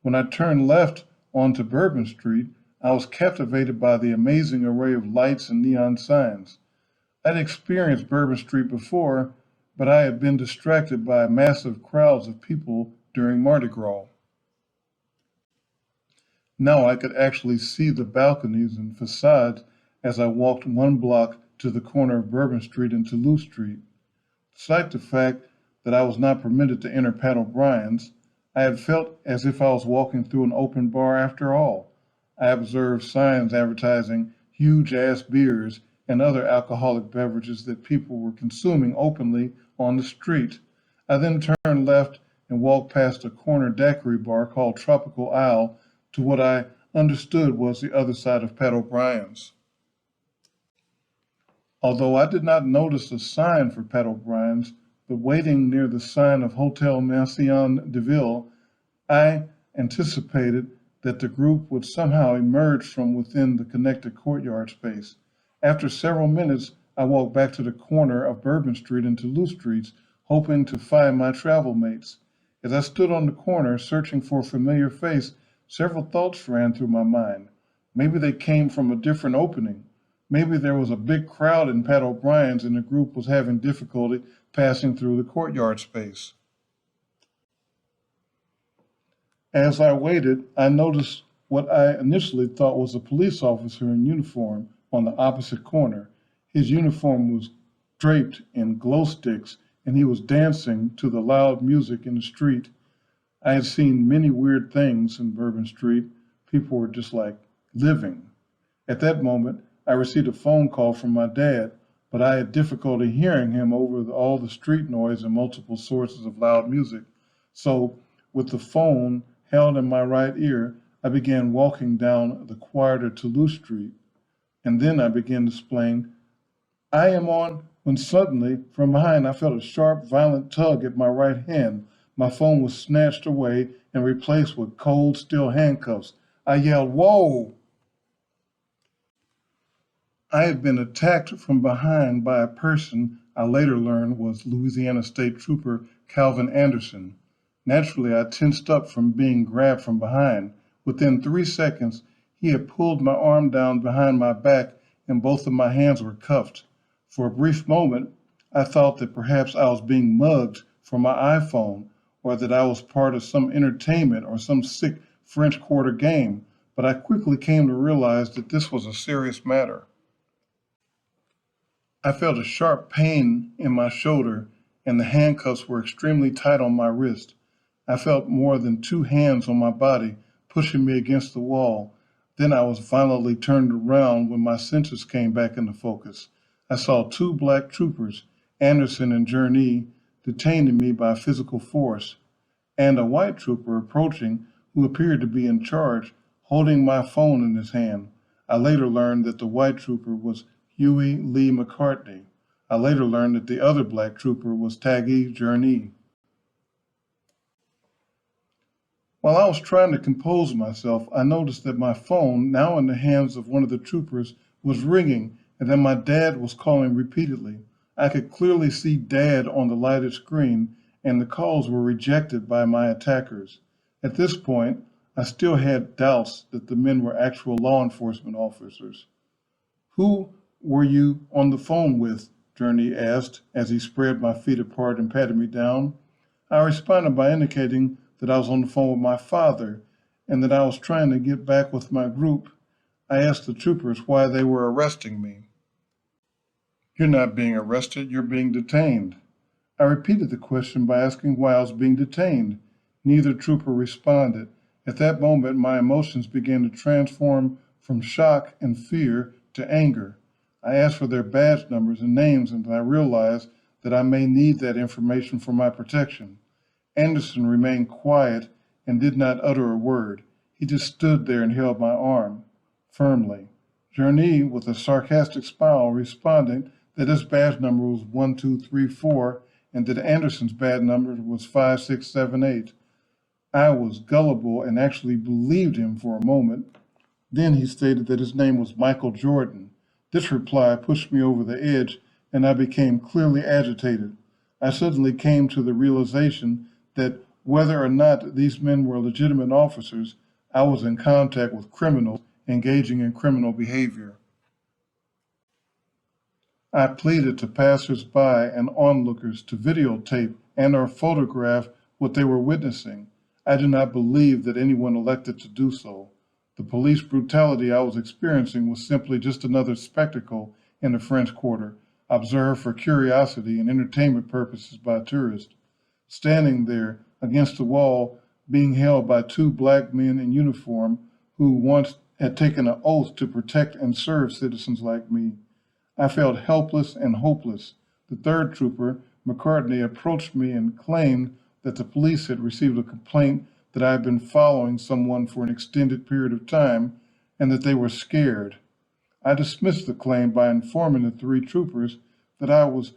Speaker 1: When I turned left onto Bourbon Street, I was captivated by the amazing array of lights and neon signs. I'd experienced Bourbon Street before, but I had been distracted by massive crowds of people during Mardi Gras. Now I could actually see the balconies and facades as I walked one block to the corner of Bourbon Street and Toulouse Street. Despite the fact that I was not permitted to enter Pat O'Brien's, I had felt as if I was walking through an open bar after all. I observed signs advertising huge-ass beers and other alcoholic beverages that people were consuming openly on the street. I then turned left and walked past a corner daiquiri bar called Tropical Isle to what I understood was the other side of Pat O'Brien's. Although I did not notice a sign for Pat O'Brien's, but waiting near the sign of Hotel Maison de Ville, I anticipated that the group would somehow emerge from within the connected courtyard space. After several minutes, I walked back to the corner of Bourbon Street and Toulouse Streets, hoping to find my travel mates. As I stood on the corner, searching for a familiar face, several thoughts ran through my mind. Maybe they came from a different opening. Maybe there was a big crowd in Pat O'Brien's and the group was having difficulty passing through the courtyard space. As I waited, I noticed what I initially thought was a police officer in uniform on the opposite corner. His uniform was draped in glow sticks and he was dancing to the loud music in the street. I had seen many weird things in Bourbon Street. People were just like living. At that moment, I received a phone call from my dad, but I had difficulty hearing him over all the street noise and multiple sources of loud music. So, with the phone held in my right ear, I began walking down the quieter Toulouse Street. And then I began to explain, I am on, when suddenly, from behind, I felt a sharp, violent tug at my right hand. My phone was snatched away and replaced with cold steel handcuffs. I yelled, "Whoa!" I had been attacked from behind by a person I later learned was Louisiana State Trooper Calvin Anderson. Naturally, I tensed up from being grabbed from behind. Within 3 seconds, he had pulled my arm down behind my back and both of my hands were cuffed. For a brief moment, I thought that perhaps I was being mugged for my iPhone or that I was part of some entertainment or some sick French Quarter game, but I quickly came to realize that this was a serious matter. I felt a sharp pain in my shoulder, and the handcuffs were extremely tight on my wrist. I felt more than 2 hands on my body, pushing me against the wall. Then I was violently turned around when my senses came back into focus. I saw 2 black troopers, Anderson and Journey, detaining me by physical force, and a white trooper approaching who appeared to be in charge, holding my phone in his hand. I later learned that the white trooper was Huey Lee McCartney. I later learned that the other black trooper was Taggy Journey. While I was trying to compose myself, I noticed that my phone, now in the hands of one of the troopers, was ringing and that my dad was calling repeatedly. I could clearly see Dad on the lighted screen, and the calls were rejected by my attackers. At this point, I still had doubts that the men were actual law enforcement officers. "Who were you on the phone with?" Journey asked as he spread my feet apart and patted me down. I responded by indicating that I was on the phone with my father and that I was trying to get back with my group. I asked the troopers why they were arresting me. You're not being arrested, you're being detained. I repeated the question by asking why I was being detained. Neither trooper responded. At that moment, my emotions began to transform from shock and fear to anger. I asked for their badge numbers and names, and I realized that I may need that information for my protection. Anderson remained quiet and did not utter a word. He just stood there and held my arm firmly. Journey, with a sarcastic smile, responded that his badge number was 1234 and that Anderson's badge number was 5678. I was gullible and actually believed him for a moment. Then he stated that his name was Michael Jordan. This reply pushed me over the edge, and I became clearly agitated. I suddenly came to the realization that whether or not these men were legitimate officers, I was in contact with criminals engaging in criminal behavior. I pleaded to passers-by and onlookers to videotape and or photograph what they were witnessing. I did not believe that anyone elected to do so. The police brutality I was experiencing was simply just another spectacle in the French Quarter, observed for curiosity and entertainment purposes by tourists. Standing there against the wall, being held by two black men in uniform who once had taken an oath to protect and serve citizens like me. I felt helpless and hopeless. The third trooper, McCartney, approached me and claimed that the police had received a complaint that I had been following someone for an extended period of time and that they were scared. I dismissed the claim by informing the three troopers that I was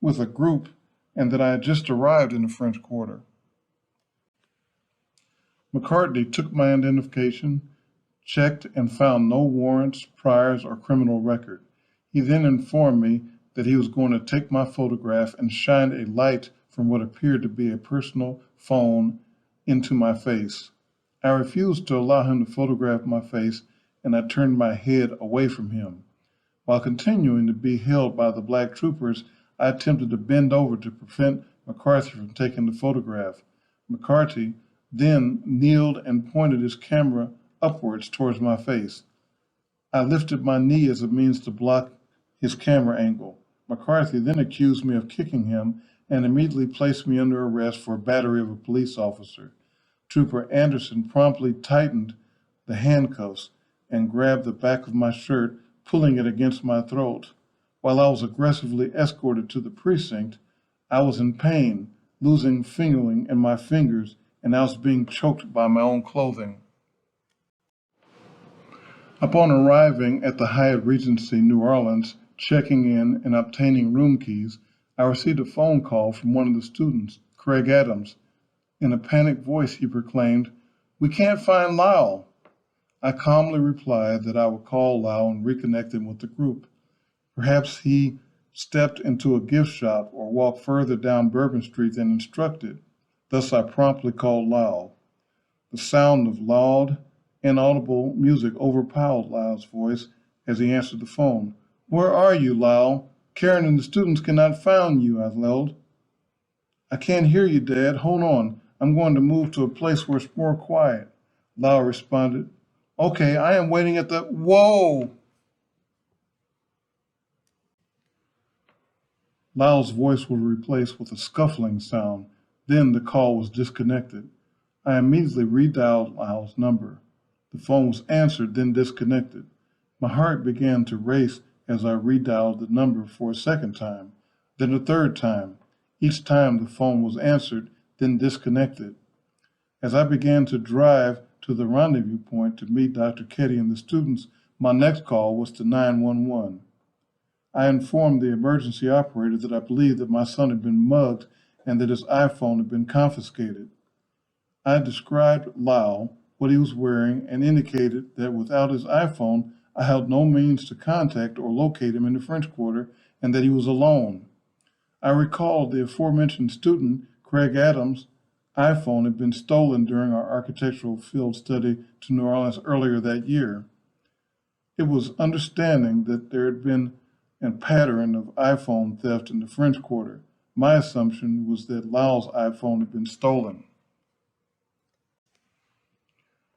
Speaker 1: with a group and that I had just arrived in the French Quarter. McCartney took my identification, checked, and found no warrants, priors, or criminal record. He then informed me that he was going to take my photograph and shine a light from what appeared to be a personal phone into my face. I refused to allow him to photograph my face, and I turned my head away from him. While continuing to be held by the black troopers, I attempted to bend over to prevent McCarthy from taking the photograph. McCarthy then kneeled and pointed his camera upwards towards my face. I lifted my knee as a means to block his camera angle. McCarthy then accused me of kicking him and immediately placed me under arrest for battery of a police officer. Trooper Anderson promptly tightened the handcuffs and grabbed the back of my shirt, pulling it against my throat. While I was aggressively escorted to the precinct, I was in pain, losing feeling in my fingers, and I was being choked by my own clothing. Upon arriving at the Hyatt Regency New Orleans, checking in and obtaining room keys, I received a phone call from one of the students, Craig Adams. In a panicked voice, he proclaimed, "We can't find Lyle." I calmly replied that I would call Lyle and reconnect him with the group. Perhaps he stepped into a gift shop or walked further down Bourbon Street than instructed. Thus, I promptly called Lyle. The sound of loud, inaudible music overpowered Lyle's voice as he answered the phone. "Where are you, Lyle? Karen and the students cannot find you," I yelled. "I can't hear you, Dad. Hold on. I'm going to move to a place where it's more quiet." Lyle responded, "Okay, I am waiting at the—" Whoa! Lyle's voice was replaced with a scuffling sound. Then the call was disconnected. I immediately redialed Lyle's number. The phone was answered, then disconnected. My heart began to race as I redialed the number for a second time, then a third time. Each time the phone was answered, then disconnected. As I began to drive to the rendezvous point to meet Dr. Ketty and the students, my next call was to 911. I informed the emergency operator that I believed that my son had been mugged and that his iPhone had been confiscated. I described Lyle, what he was wearing, and indicated that without his iPhone, I held no means to contact or locate him in the French Quarter, and that he was alone. I recalled the aforementioned student, Craig Adams' iPhone had been stolen during our architectural field study to New Orleans earlier that year. It was understanding that there had been and pattern of iPhone theft in the French Quarter. My assumption was that Lyle's iPhone had been stolen.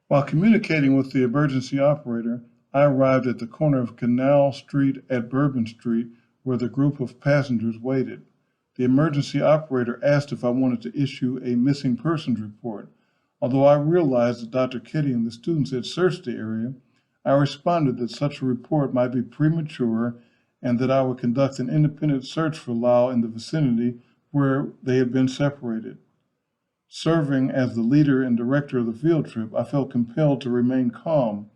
Speaker 1: While communicating with the emergency operator, I arrived at the corner of Canal Street at Bourbon Street, where the group of passengers waited. The emergency operator asked if I wanted to issue a missing persons report. Although I realized that Dr. Kitty and the students had searched the area, I responded that such a report might be premature and that I would conduct an independent search for Lyle in the vicinity where they had been separated. Serving as the leader and director of the field trip, I felt compelled to remain calm.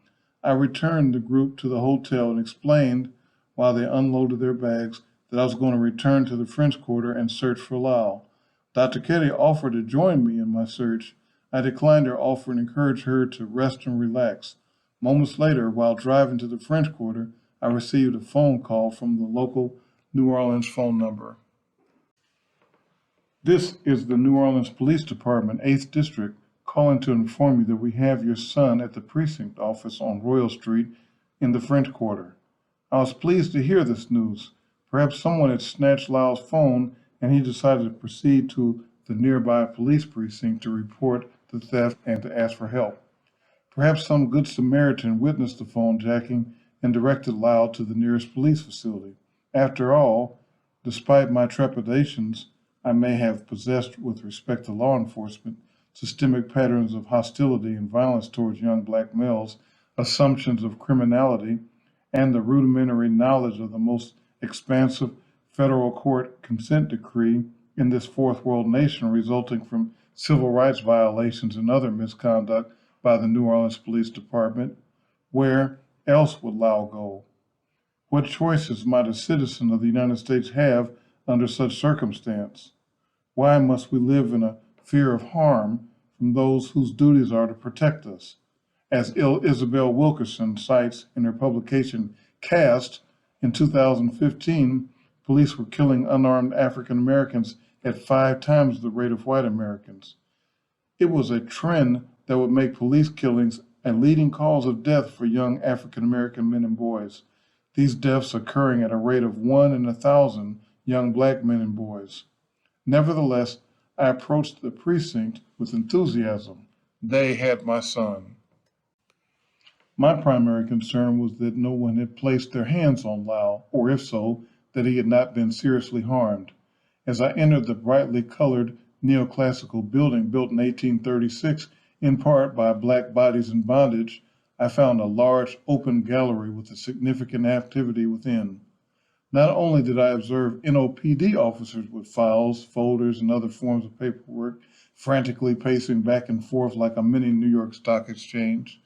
Speaker 1: I returned the group to the hotel and explained, while they unloaded their bags, that I was going to return to the French Quarter and search for Lyle. Dr. Ketty offered to join me in my search. I declined her offer and encouraged her to rest and relax. Moments later, while driving to the French Quarter, I received a phone call from the local New Orleans phone number. This is the New Orleans Police Department, 8th District, calling to inform you that we have your son at the precinct office on Royal Street in the French Quarter. I was pleased to hear this news. Perhaps someone had snatched Lyle's phone and he decided to proceed to the nearby police precinct to report the theft and to ask for help. Perhaps some good Samaritan witnessed the phone jacking and directed Lyle to the nearest police facility. After all, despite my trepidations I may have possessed with respect to law enforcement, systemic patterns of hostility and violence towards young black males, assumptions of criminality, and the rudimentary knowledge of the most expansive federal court consent decree in this fourth world nation resulting from civil rights violations and other misconduct by the New Orleans Police Department. Where else would Lyle go? What choices might a citizen of the United States have under such circumstance? Why must we live in a fear of harm from those whose duties are to protect us? As Isabel Wilkerson cites in her publication Caste, in 2015, police were killing unarmed African Americans at 5 times the rate of white Americans. It was a trend that would make police killings a leading cause of death for young African American men and boys. These deaths occurring at a rate of 1 in 1,000 young black men and boys. Nevertheless, I approached the precinct with enthusiasm. They had my son. My primary concern was that no one had placed their hands on Lyle, or if so, that he had not been seriously harmed. As I entered the brightly colored neoclassical building built in 1836, in part by black bodies in bondage, I found a large open gallery with a significant activity within. Not only did I observe NOPD officers with files, folders, and other forms of paperwork frantically pacing back and forth like a mini New York Stock Exchange,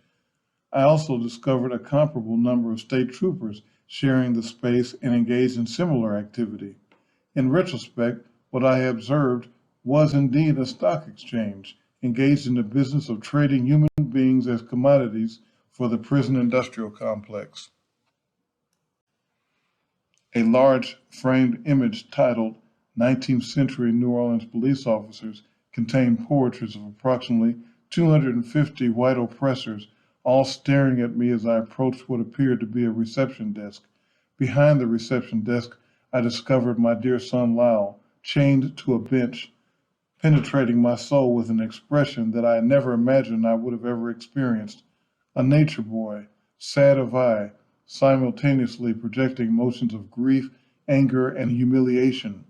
Speaker 1: I also discovered a comparable number of state troopers sharing the space and engaged in similar activity. In retrospect, what I observed was indeed a stock exchange, engaged in the business of trading human beings as commodities for the prison industrial complex. A large framed image titled 19th Century New Orleans Police Officers contained portraits of approximately 250 white oppressors, all staring at me as I approached what appeared to be a reception desk. Behind the reception desk, I discovered my dear son Lyle, chained to a bench, penetrating my soul with an expression that I never imagined I would have ever experienced. A nature boy, sad of eye, simultaneously projecting emotions of grief, anger, and humiliation.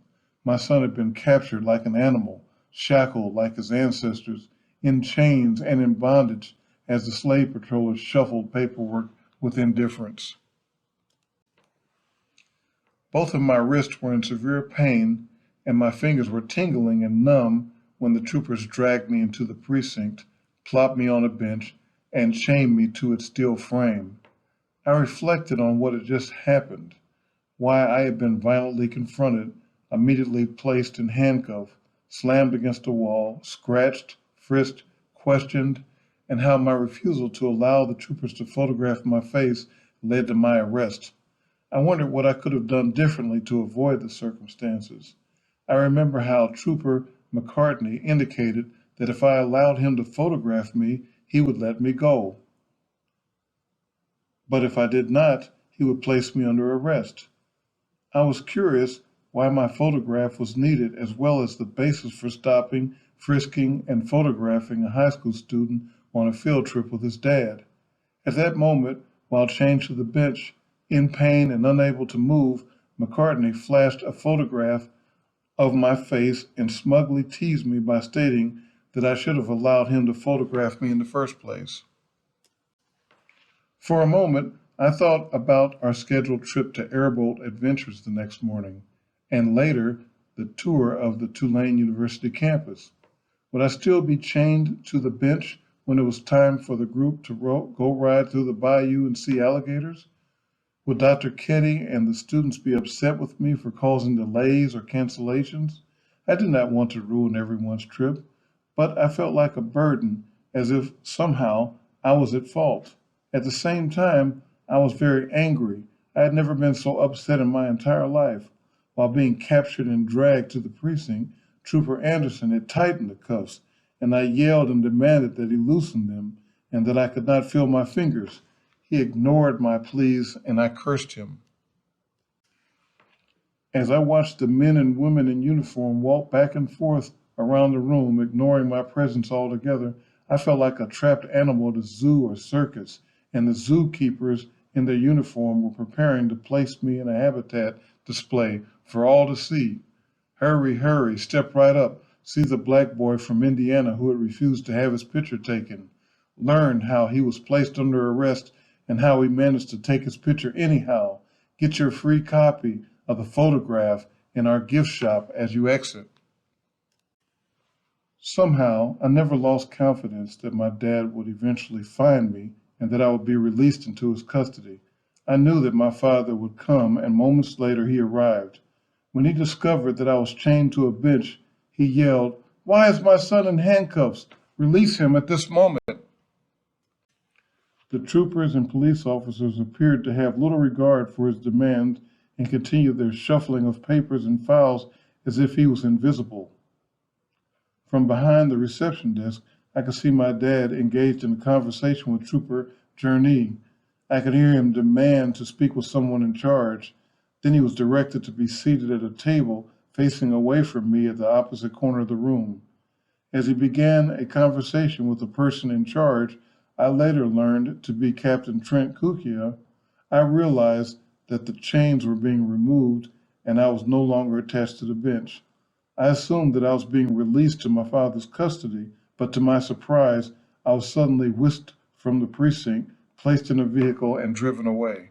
Speaker 1: My son had been captured like an animal, shackled like his ancestors, in chains and in bondage as the slave patrollers shuffled paperwork with indifference. Both of my wrists were in severe pain, and my fingers were tingling and numb when the troopers dragged me into the precinct, plopped me on a bench, and chained me to its steel frame. I reflected on what had just happened, why I had been violently confronted, immediately placed in handcuffs, slammed against a wall, scratched, frisked, questioned, and how my refusal to allow the troopers to photograph my face led to my arrest. I wondered what I could have done differently to avoid the circumstances. I remember how Trooper McCartney indicated that if I allowed him to photograph me, he would let me go. But if I did not, he would place me under arrest. I was curious why my photograph was needed, as well as the basis for stopping, frisking, and photographing a high school student on a field trip with his dad. At that moment, while chained to the bench, in pain and unable to move, McCartney flashed a photograph of my face and smugly teased me by stating that I should have allowed him to photograph me in the first place. For a moment, I thought about our scheduled trip to Airboat Adventures the next morning, and later, the tour of the Tulane University campus. Would I still be chained to the bench when it was time for the group to go ride through the bayou and see alligators? Would Dr. Ketty and the students be upset with me for causing delays or cancellations? I did not want to ruin everyone's trip, but I felt like a burden, as if somehow I was at fault. At the same time, I was very angry. I had never been so upset in my entire life. While being captured and dragged to the precinct, Trooper Anderson had tightened the cuffs, and I yelled and demanded that he loosen them and that I could not feel my fingers. He ignored my pleas, and I cursed him. As I watched the men and women in uniform walk back and forth around the room, ignoring my presence altogether, I felt like a trapped animal at a zoo or circus, and the zookeepers in their uniform were preparing to place me in a habitat display for all to see. Hurry, hurry, step right up. See the black boy from Indiana who had refused to have his picture taken. Learn how he was placed under arrest and how he managed to take his picture anyhow. Get your free copy of the photograph in our gift shop as you exit. Somehow, I never lost confidence that my dad would eventually find me and that I would be released into his custody. I knew that my father would come, and moments later he arrived. When he discovered that I was chained to a bench, he yelled, "Why is my son in handcuffs? Release him at this moment." The troopers and police officers appeared to have little regard for his demand and continued their shuffling of papers and files as if he was invisible. From behind the reception desk, I could see my dad engaged in a conversation with Trooper Journey. I could hear him demand to speak with someone in charge. Then he was directed to be seated at a table facing away from me at the opposite corner of the room. As he began a conversation with the person in charge, I later learned to be Captain Trent Kukia, I realized that the chains were being removed and I was no longer attached to the bench. I assumed that I was being released to my father's custody, but to my surprise, I was suddenly whisked from the precinct, placed in a vehicle, and driven away.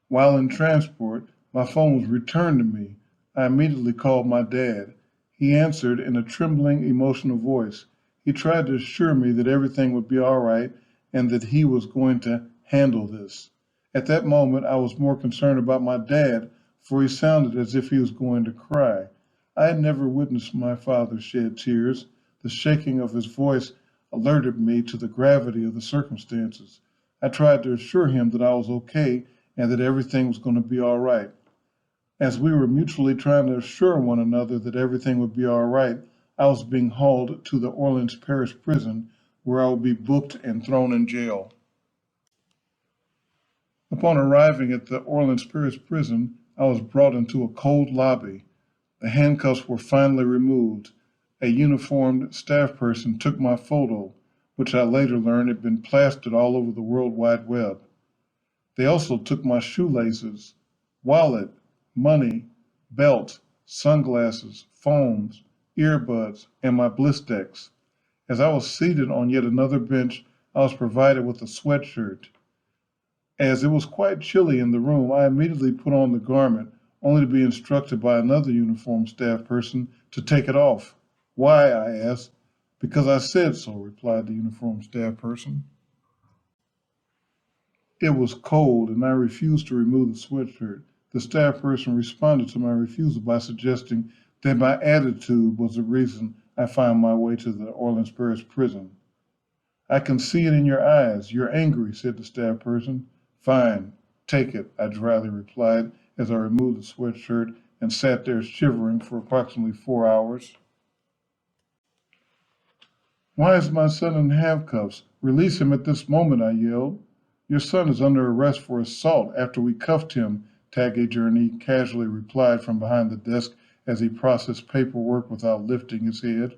Speaker 1: While in transport, my phone was returned to me. I immediately called my dad. He answered in a trembling, emotional voice. He tried to assure me that everything would be all right and that he was going to handle this. At that moment, I was more concerned about my dad, for he sounded as if he was going to cry. I had never witnessed my father shed tears. The shaking of his voice alerted me to the gravity of the circumstances. I tried to assure him that I was okay and that everything was going to be all right. As we were mutually trying to assure one another that everything would be all right, I was being hauled to the Orleans Parish prison, where I would be booked and thrown in jail. Upon arriving at the Orleans Parish prison, I was brought into a cold lobby. The handcuffs were finally removed. A uniformed staff person took my photo, which I later learned had been plastered all over the World Wide Web. They also took my shoelaces, wallet, money, belt, sunglasses, phones, earbuds, and my Blistex. As I was seated on yet another bench, I was provided with a sweatshirt. As it was quite chilly in the room, I immediately put on the garment, only to be instructed by another uniformed staff person to take it off. "Why?" I asked. "Because I said so," replied the uniformed staff person. It was cold, and I refused to remove the sweatshirt. The staff person responded to my refusal by suggesting that my attitude was the reason I found my way to the Orleans Parish prison. "I can see it in your eyes. You're angry," said the staff person. "Fine, take it," I dryly replied as I removed the sweatshirt and sat there shivering for approximately 4 hours. "Why is my son in handcuffs? Release him at this moment," I yelled. "Your son is under arrest for assault after we cuffed him," Taggy Journey casually replied from behind the desk as he processed paperwork without lifting his head.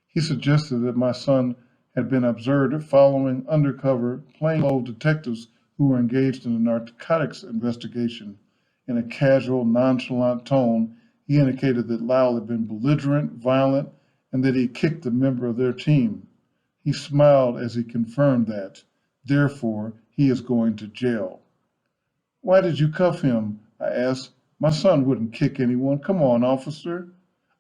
Speaker 1: He suggested that my son had been observed following undercover plainclothes detectives who were engaged in a narcotics investigation. In a casual, nonchalant tone, he indicated that Lyle had been belligerent, violent, and that he kicked a member of their team. He smiled as he confirmed that. Therefore, he is going to jail. Why did you cuff him? I asked. My son wouldn't kick anyone. Come on, officer.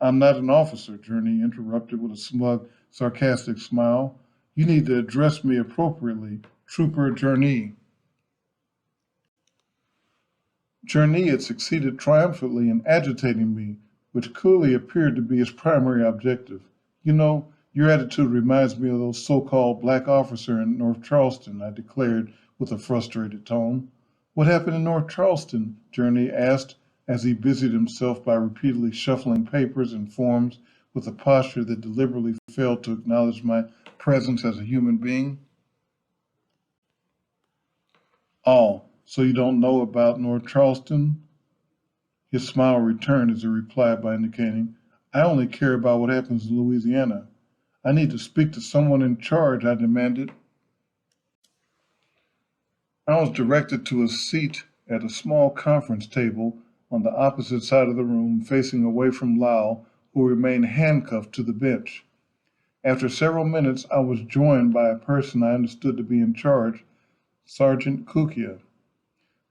Speaker 1: I'm not an officer, Journey interrupted with a smug, sarcastic smile. You need to address me appropriately, Trooper Journey. Journey had succeeded triumphantly in agitating me, which clearly appeared to be his primary objective. You know, your attitude reminds me of those so-called black officer in North Charleston, I declared with a frustrated tone. What happened in North Charleston? Journey asked as he busied himself by repeatedly shuffling papers and forms with a posture that deliberately failed to acknowledge my presence as a human being. Oh, so you don't know about North Charleston? His smile returned as he replied by indicating, I only care about what happens in Louisiana. I need to speak to someone in charge, I demanded. I was directed to a seat at a small conference table on the opposite side of the room, facing away from Lyle, who remained handcuffed to the bench. After several minutes, I was joined by a person I understood to be in charge, Sergeant Kukia.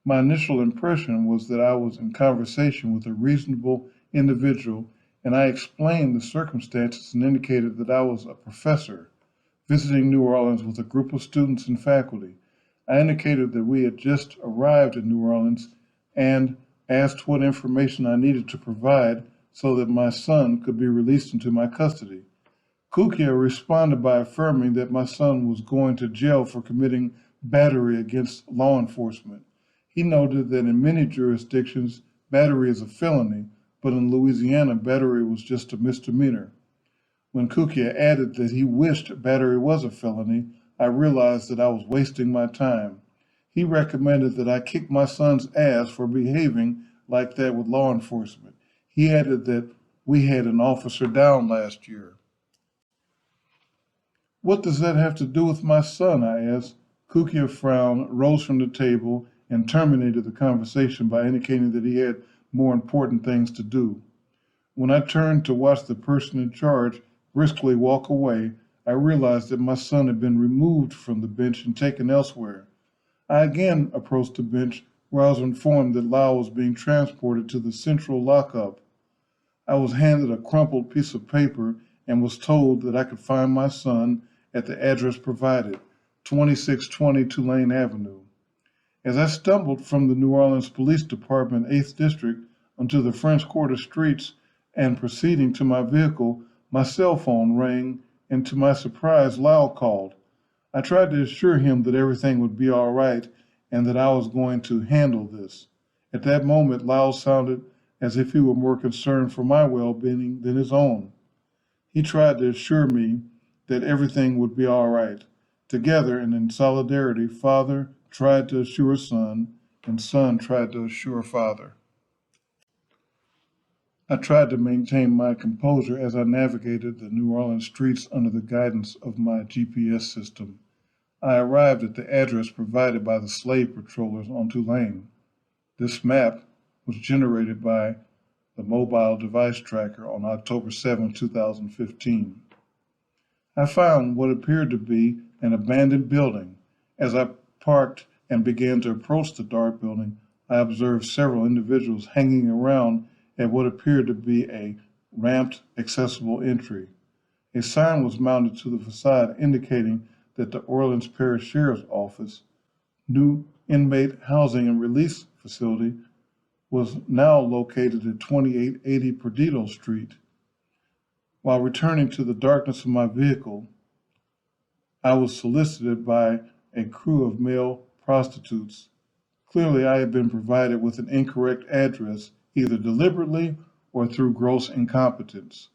Speaker 1: My initial impression was that I was in conversation with a reasonable individual, and I explained the circumstances and indicated that I was a professor visiting New Orleans with a group of students and faculty. I indicated that we had just arrived in New Orleans and asked what information I needed to provide so that my son could be released into my custody. Kukia responded by affirming that my son was going to jail for committing battery against law enforcement. He noted that in many jurisdictions, battery is a felony, but in Louisiana, battery was just a misdemeanor. When Kukia added that he wished battery was a felony, I realized that I was wasting my time. He recommended that I kick my son's ass for behaving like that with law enforcement. He added that we had an officer down last year. What does that have to do with my son? I asked. Kukia frowned, rose from the table, and terminated the conversation by indicating that he had more important things to do. When I turned to watch the person in charge briskly walk away, I realized that my son had been removed from the bench and taken elsewhere. I again approached the bench, where I was informed that Lyle was being transported to the central lockup. I was handed a crumpled piece of paper and was told that I could find my son at the address provided, 2620 Tulane Avenue. As I stumbled from the New Orleans Police Department 8th District onto the French Quarter streets and proceeding to my vehicle, my cell phone rang, and to my surprise, Lyle called. I tried to assure him that everything would be all right and that I was going to handle this. At that moment, Lyle sounded as if he were more concerned for my well-being than his own. He tried to assure me that everything would be all right. Together and in solidarity, father tried to assure son, and son tried to assure father. I tried to maintain my composure as I navigated the New Orleans streets under the guidance of my GPS system. I arrived at the address provided by the slave patrollers on Tulane. This map was generated by the mobile device tracker on October 7, 2015. I found what appeared to be an abandoned building. As I parked and began to approach the dark building, I observed several individuals hanging around at what appeared to be a ramped, accessible entry. A sign was mounted to the facade indicating that the Orleans Parish Sheriff's Office, new inmate housing and release facility, was now located at 2880 Perdido Street. While returning to the darkness of my vehicle, I was solicited by a crew of male prostitutes. Clearly, I had been provided with an incorrect address, either deliberately or through gross incompetence.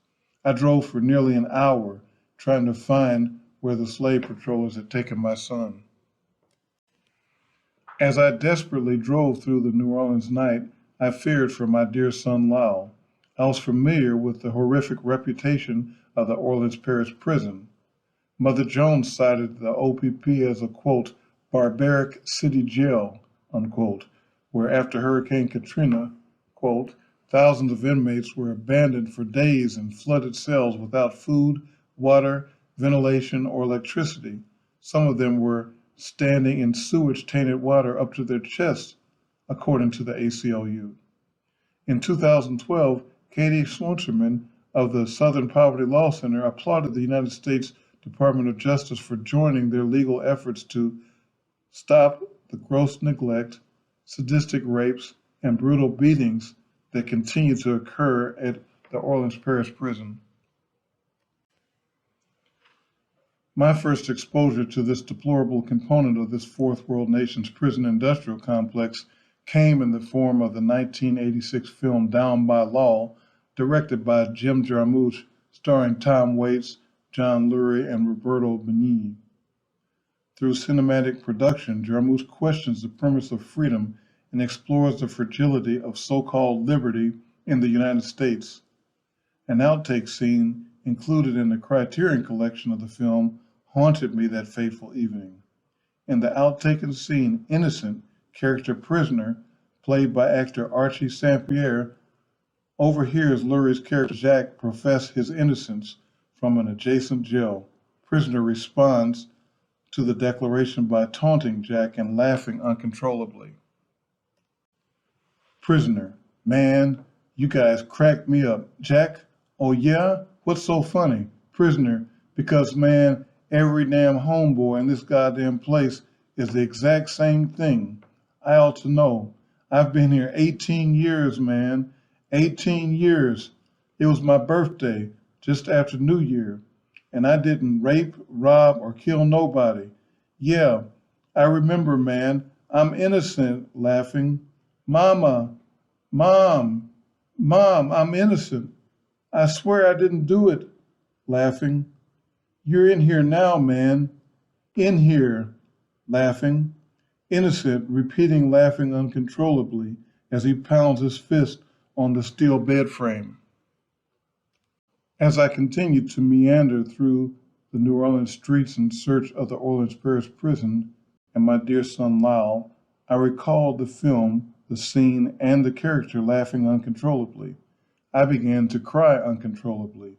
Speaker 1: I drove for nearly an hour trying to find where the slave patrollers had taken my son. As I desperately drove through the New Orleans night, I feared for my dear son Lyle. I was familiar with the horrific reputation of the Orleans Parish prison. Mother Jones cited the OPP as a, quote, barbaric city jail, unquote, where after Hurricane Katrina, quote, thousands of inmates were abandoned for days in flooded cells without food, water, ventilation, or electricity. Some of them were standing in sewage-tainted water up to their chests, according to the ACLU. In 2012, Katie Schwartzman of the Southern Poverty Law Center applauded the United States Department of Justice for joining their legal efforts to stop the gross neglect, sadistic rapes, and brutal beatings that continue to occur at the Orleans Parish Prison. My first exposure to this deplorable component of this fourth world nation's prison industrial complex came in the form of the 1986 film Down by Law, directed by Jim Jarmusch, starring Tom Waits, John Lurie, and Roberto Benigni. Through cinematic production, Jarmusch questions the premise of freedom and explores the fragility of so-called liberty in the United States. An outtake scene included in the Criterion collection of the film haunted me that fateful evening. In the outtaken scene, Innocent, character Prisoner, played by actor Archie St. Pierre, overhears Lurie's character Jack profess his innocence from an adjacent jail. Prisoner responds to the declaration by taunting Jack and laughing uncontrollably. Prisoner, man, you guys cracked me up. Jack, oh yeah? What's so funny? Prisoner, because man, every damn homeboy in this goddamn place is the exact same thing. I ought to know. I've been here 18 years, man. 18 years. It was my birthday, just after New Year. And I didn't rape, rob, or kill nobody. Yeah, I remember, man. I'm innocent, laughing. Mama, Mom, I'm innocent. I swear I didn't do it, laughing. You're in here now, man. In here, laughing. Innocent, repeating laughing uncontrollably as he pounds his fist on the steel bed frame. As I continued to meander through the New Orleans streets in search of the Orleans Parish Prison and my dear son Lyle, I recalled the film, the scene, and the character laughing uncontrollably. I began to cry uncontrollably.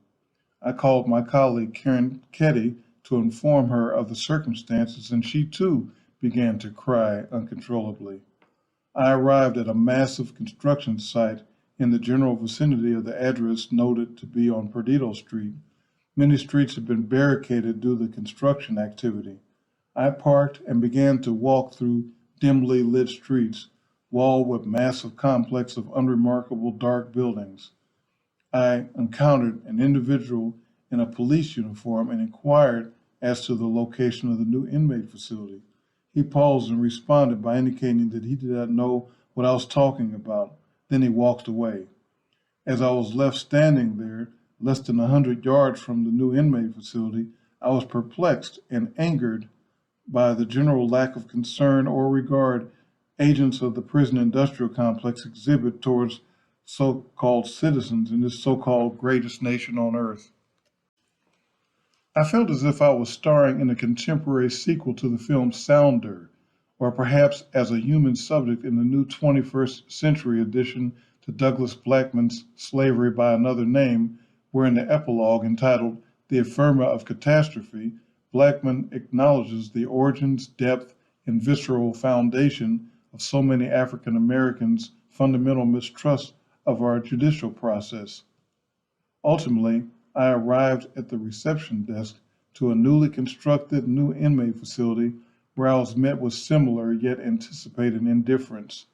Speaker 1: I called my colleague Karen Ketty to inform her of the circumstances, and she too began to cry uncontrollably. I arrived at a massive construction site in the general vicinity of the address noted to be on Perdido Street. Many streets had been barricaded due to construction activity. I parked and began to walk through dimly lit streets, walled with massive complex of unremarkable dark buildings. I encountered an individual in a police uniform and inquired as to the location of the new inmate facility. He paused and responded by indicating that he did not know what I was talking about. Then he walked away. As I was left standing there, less than 100 yards from the new inmate facility, I was perplexed and angered by the general lack of concern or regard agents of the prison industrial complex exhibit towards so-called citizens in this so-called greatest nation on earth. I felt as if I was starring in a contemporary sequel to the film Sounder, or perhaps as a human subject in the new 21st century edition to Douglas Blackman's Slavery by Another Name, where in the epilogue entitled The Ephemerata of Catastrophe, Blackman acknowledges the origins, depth, and visceral foundation of so many African Americans' fundamental mistrust of our judicial process. Ultimately, I arrived at the reception desk to a newly constructed new inmate facility where I was met with similar yet anticipated indifference.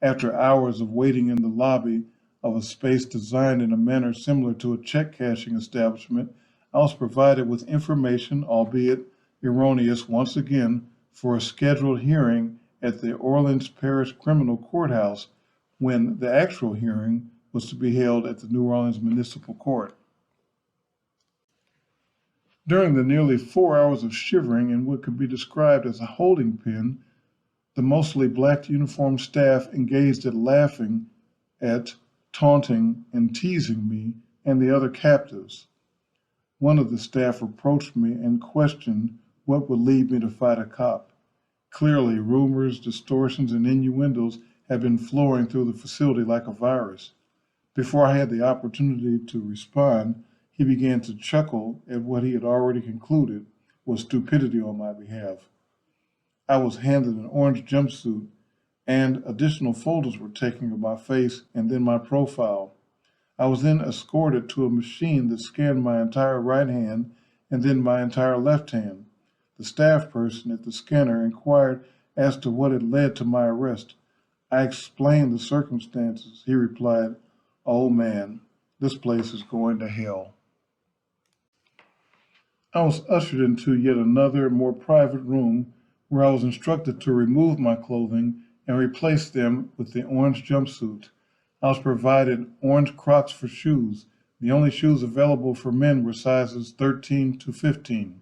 Speaker 1: After hours of waiting in the lobby of a space designed in a manner similar to a check cashing establishment, I was provided with information, albeit erroneous once again, for a scheduled hearing at the Orleans Parish Criminal Courthouse when the actual hearing was to be held at the New Orleans Municipal Court. During the nearly 4 hours of shivering in what could be described as a holding pen, The mostly black uniformed staff engaged at laughing at, taunting, and teasing me and the other captives. One of the staff approached me and questioned what would lead me to fight a cop. Clearly, rumors, distortions, and innuendos had been flowing through the facility like a virus. Before I had the opportunity to respond, he began to chuckle at what he had already concluded was stupidity on my behalf. I was handed an orange jumpsuit, and additional photos were taken of my face and then my profile. I was then escorted to a machine that scanned my entire right hand and then my entire left hand. The staff person at the scanner inquired as to what had led to my arrest. I explained the circumstances. He replied, "Oh man, this place is going to hell." I was ushered into yet another, more private room where I was instructed to remove my clothing and replace them with the orange jumpsuit. I was provided orange Crocs for shoes. The only shoes available for men were sizes 13 to 15.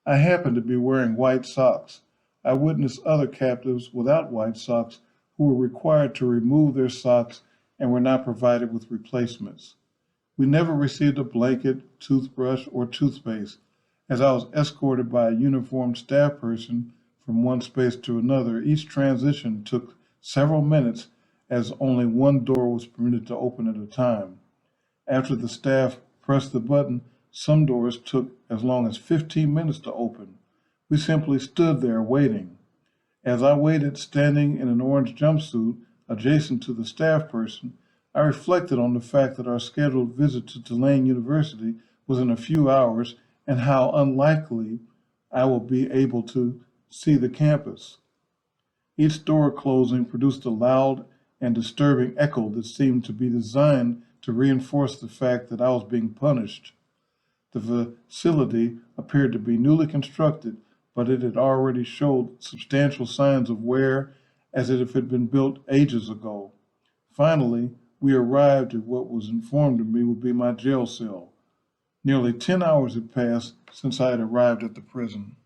Speaker 1: I happened to be wearing white socks. I witnessed other captives without white socks who were required to remove their socks and were not provided with replacements. We never received a blanket, toothbrush, or toothpaste. As I was escorted by a uniformed staff person from one space to another, each transition took several minutes as only one door was permitted to open at a time. After the staff pressed the button, some doors took as long as 15 minutes to open. We simply stood there waiting. As I waited, standing in an orange jumpsuit adjacent to the staff person, I reflected on the fact that our scheduled visit to Tulane University was in a few hours and how unlikely I will be able to see the campus. Each door closing produced a loud and disturbing echo that seemed to be designed to reinforce the fact that I was being punished. The facility appeared to be newly constructed, but it had already showed substantial signs of wear as if it had been built ages ago. Finally, we arrived at what was informed to me would be my jail cell. Nearly 10 hours had passed since I had arrived at the prison.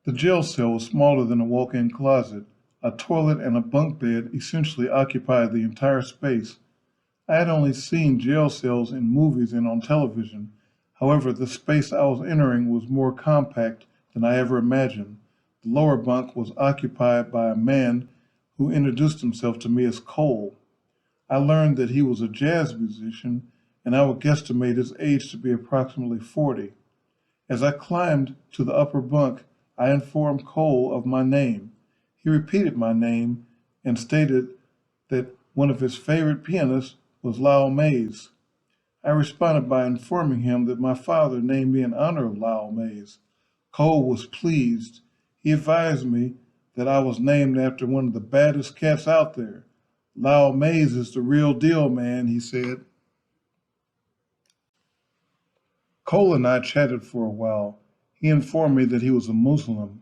Speaker 1: The jail cell was smaller than a walk-in closet. A toilet and a bunk bed essentially occupied the entire space. I had only seen jail cells in movies and on television. However, the space I was entering was more compact than I ever imagined. The lower bunk was occupied by a man who introduced himself to me as Cole. I learned that he was a jazz musician, and I would guesstimate his age to be approximately 40. As I climbed to the upper bunk, I informed Cole of my name. He repeated my name and stated that one of his favorite pianists was Lyle Mays. I responded by informing him that my father named me in honor of Lyle Mays. Cole was pleased. He advised me that I was named after one of the baddest cats out there. "Lyle Mays is the real deal, man," he said. Cole and I chatted for a while. He informed me that he was a Muslim.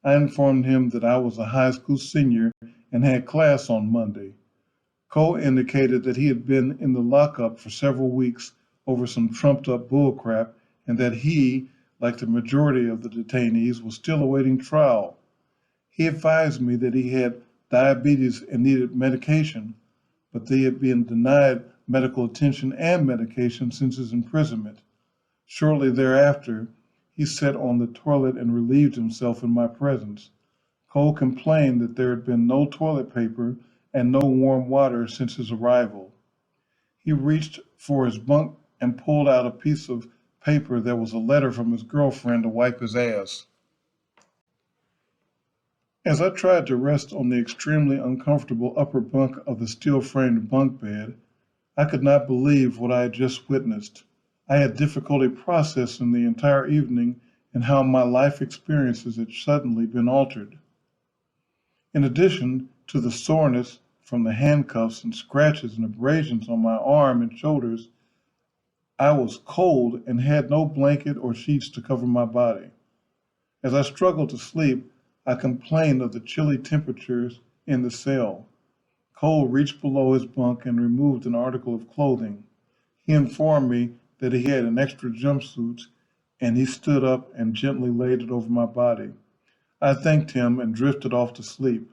Speaker 1: I informed him that I was a high school senior and had class on Monday. Cole indicated that he had been in the lockup for several weeks over some trumped-up bullcrap and that he, like the majority of the detainees, was still awaiting trial. He advised me that he had diabetes and needed medication, but they had been denied medical attention and medication since his imprisonment. Shortly thereafter, he sat on the toilet and relieved himself in my presence. Cole complained that there had been no toilet paper and no warm water since his arrival. He reached for his bunk and pulled out a piece of paper that was a letter from his girlfriend to wipe his ass. As I tried to rest on the extremely uncomfortable upper bunk of the steel-framed bunk bed, I could not believe what I had just witnessed. I had difficulty processing the entire evening and how my life experiences had suddenly been altered. In addition to the soreness from the handcuffs and scratches and abrasions on my arm and shoulders, I was cold and had no blanket or sheets to cover my body. As I struggled to sleep, I complained of the chilly temperatures in the cell. Cole reached below his bunk and removed an article of clothing. He informed me that he had an extra jumpsuit, and he stood up and gently laid it over my body. I thanked him and drifted off to sleep.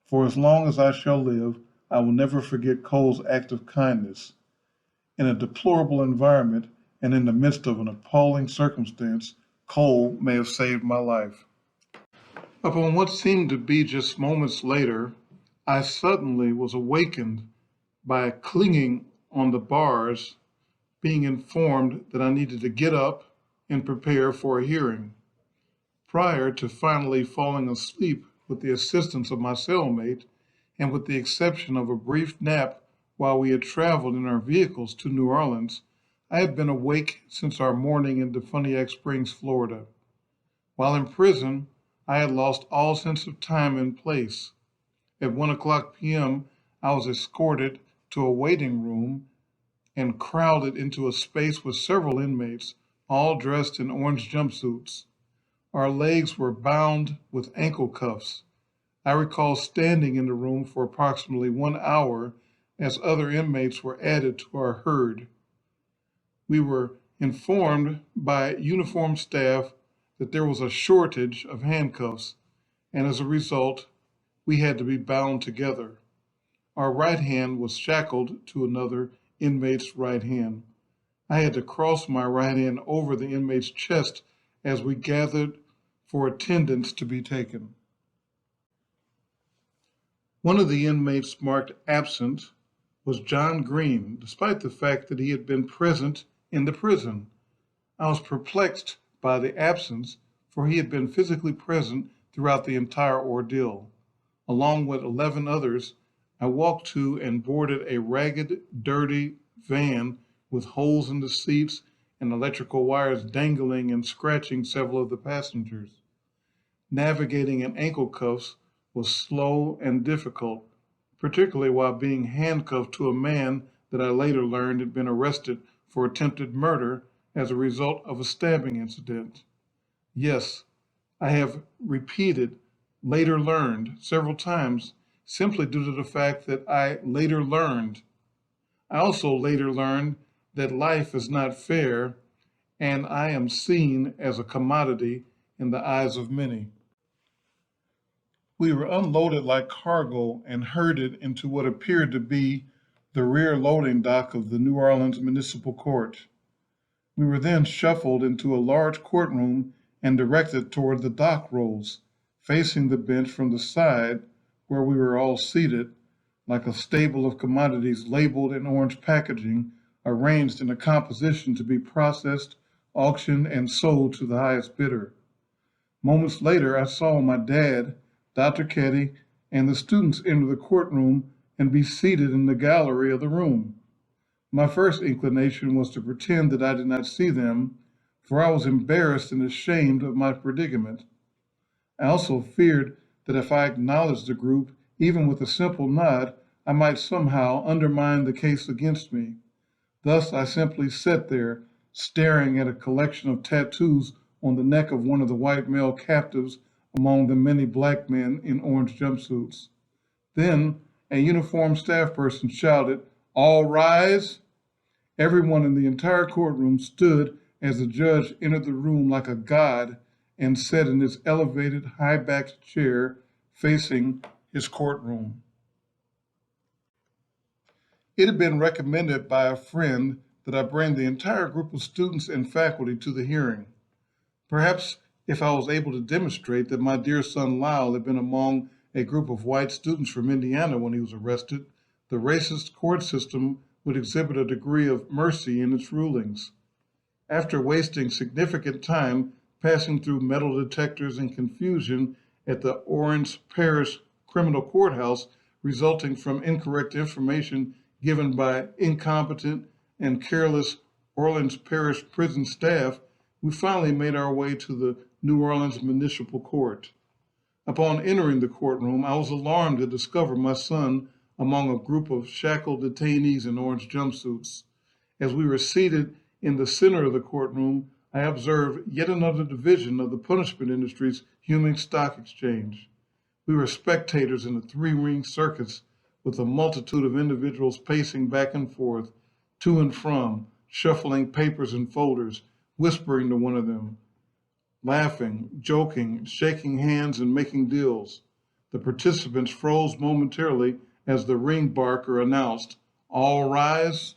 Speaker 1: For as long as I shall live, I will never forget Cole's act of kindness. In a deplorable environment and in the midst of an appalling circumstance, Cole may have saved my life. Upon what seemed to be just moments later, I suddenly was awakened by clinging on the bars, being informed that I needed to get up and prepare for a hearing. Prior to finally falling asleep with the assistance of my cellmate, and with the exception of a brief nap while we had traveled in our vehicles to New Orleans, I had been awake since our morning in Defuniak Springs, Florida. While in prison, I had lost all sense of time and place. At 1:00 p.m., I was escorted to a waiting room and crowded into a space with several inmates, all dressed in orange jumpsuits. Our legs were bound with ankle cuffs. I recall standing in the room for approximately 1 hour as other inmates were added to our herd. We were informed by uniformed staff that there was a shortage of handcuffs, and as a result, we had to be bound together. Our right hand was shackled to another inmate's right hand. I had to cross my right hand over the inmate's chest as we gathered for attendance to be taken. One of the inmates marked absent was John Green, despite the fact that he had been present in the prison. I was perplexed by the absence, for he had been physically present throughout the entire ordeal. Along with 11 others, I walked to and boarded a ragged, dirty van with holes in the seats and electrical wires dangling and scratching several of the passengers. Navigating in ankle cuffs was slow and difficult, particularly while being handcuffed to a man that I later learned had been arrested for attempted murder as a result of a stabbing incident. Yes, I have repeated later learned several times simply due to the fact that I later learned. I also later learned that life is not fair and I am seen as a commodity in the eyes of many. We were unloaded like cargo and herded into what appeared to be the rear loading dock of the New Orleans Municipal Court. We were then shuffled into a large courtroom and directed toward the dock rolls, facing the bench from the side where we were all seated, like a stable of commodities labeled in orange packaging, arranged in a composition to be processed, auctioned, and sold to the highest bidder. Moments later, I saw my dad, Dr. Ketty, and the students enter the courtroom and be seated in the gallery of the room. My first inclination was to pretend that I did not see them, for I was embarrassed and ashamed of my predicament. I also feared that if I acknowledged the group, even with a simple nod, I might somehow undermine the case against me. Thus, I simply sat there, staring at a collection of tattoos on the neck of one of the white male captives among the many black men in orange jumpsuits. Then, a uniformed staff person shouted, "All rise!" Everyone in the entire courtroom stood as the judge entered the room like a god and sat in his elevated, high-backed chair facing his courtroom. It had been recommended by a friend that I bring the entire group of students and faculty to the hearing. Perhaps if I was able to demonstrate that my dear son Lyle had been among a group of white students from Indiana when he was arrested, the racist court system would exhibit a degree of mercy in its rulings. After wasting significant time passing through metal detectors and confusion at the Orange Parish Criminal Courthouse resulting from incorrect information given by incompetent and careless Orleans Parish prison staff, we finally made our way to the New Orleans Municipal Court. Upon entering the courtroom, I was alarmed to discover my son among a group of shackled detainees in orange jumpsuits. As we were seated in the center of the courtroom, I observed yet another division of the punishment industry's human stock exchange. We were spectators in a three-ring circus with a multitude of individuals pacing back and forth, to and from, shuffling papers and folders, whispering to one of them. laughing, joking, shaking hands, and making deals. The participants froze momentarily as the ring barker announced, "All rise."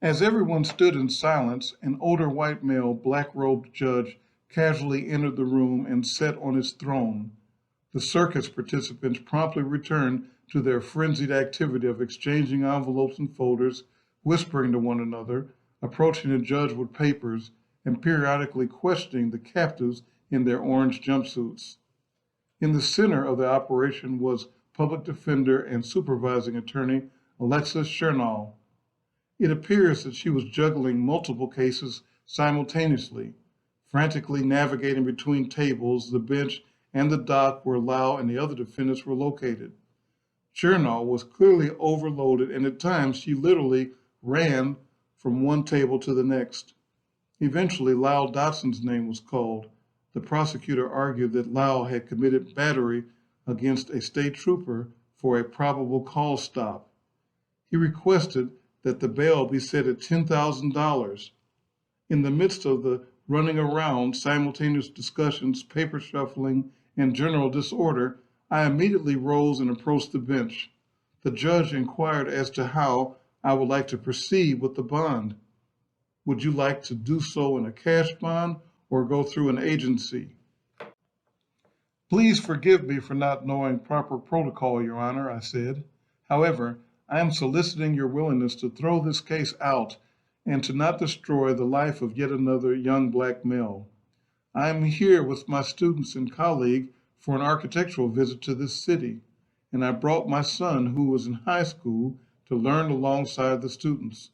Speaker 1: As everyone stood in silence, an older white male, black-robed judge casually entered the room and sat on his throne. The circus participants promptly returned to their frenzied activity of exchanging envelopes and folders, whispering to one another, approaching the judge with papers, and periodically questioning the captives in their orange jumpsuits. In the center of the operation was public defender and supervising attorney Alexis Chernal. It appears that she was juggling multiple cases simultaneously, frantically navigating between tables, the bench, and the dock where Lyle and the other defendants were located. Chernal was clearly overloaded, and at times she literally ran from one table to the next. Eventually, Lyle Dotson's name was called. The prosecutor argued that Lyle had committed battery against a state trooper for a probable cause stop. He requested that the bail be set at $10,000. In the midst of the running around, simultaneous discussions, paper shuffling, and general disorder, I immediately rose and approached the bench. The judge inquired as to how I would like to proceed with the bond. Would you like to do so in a cash bond or go through an agency? Please forgive me for not knowing proper protocol, Your Honor, I said. However, I am soliciting your willingness to throw this case out and to not destroy the life of yet another young black male. I am here with my students and colleague for an architectural visit to this city, and I brought my son, who was in high school, to learn alongside the students.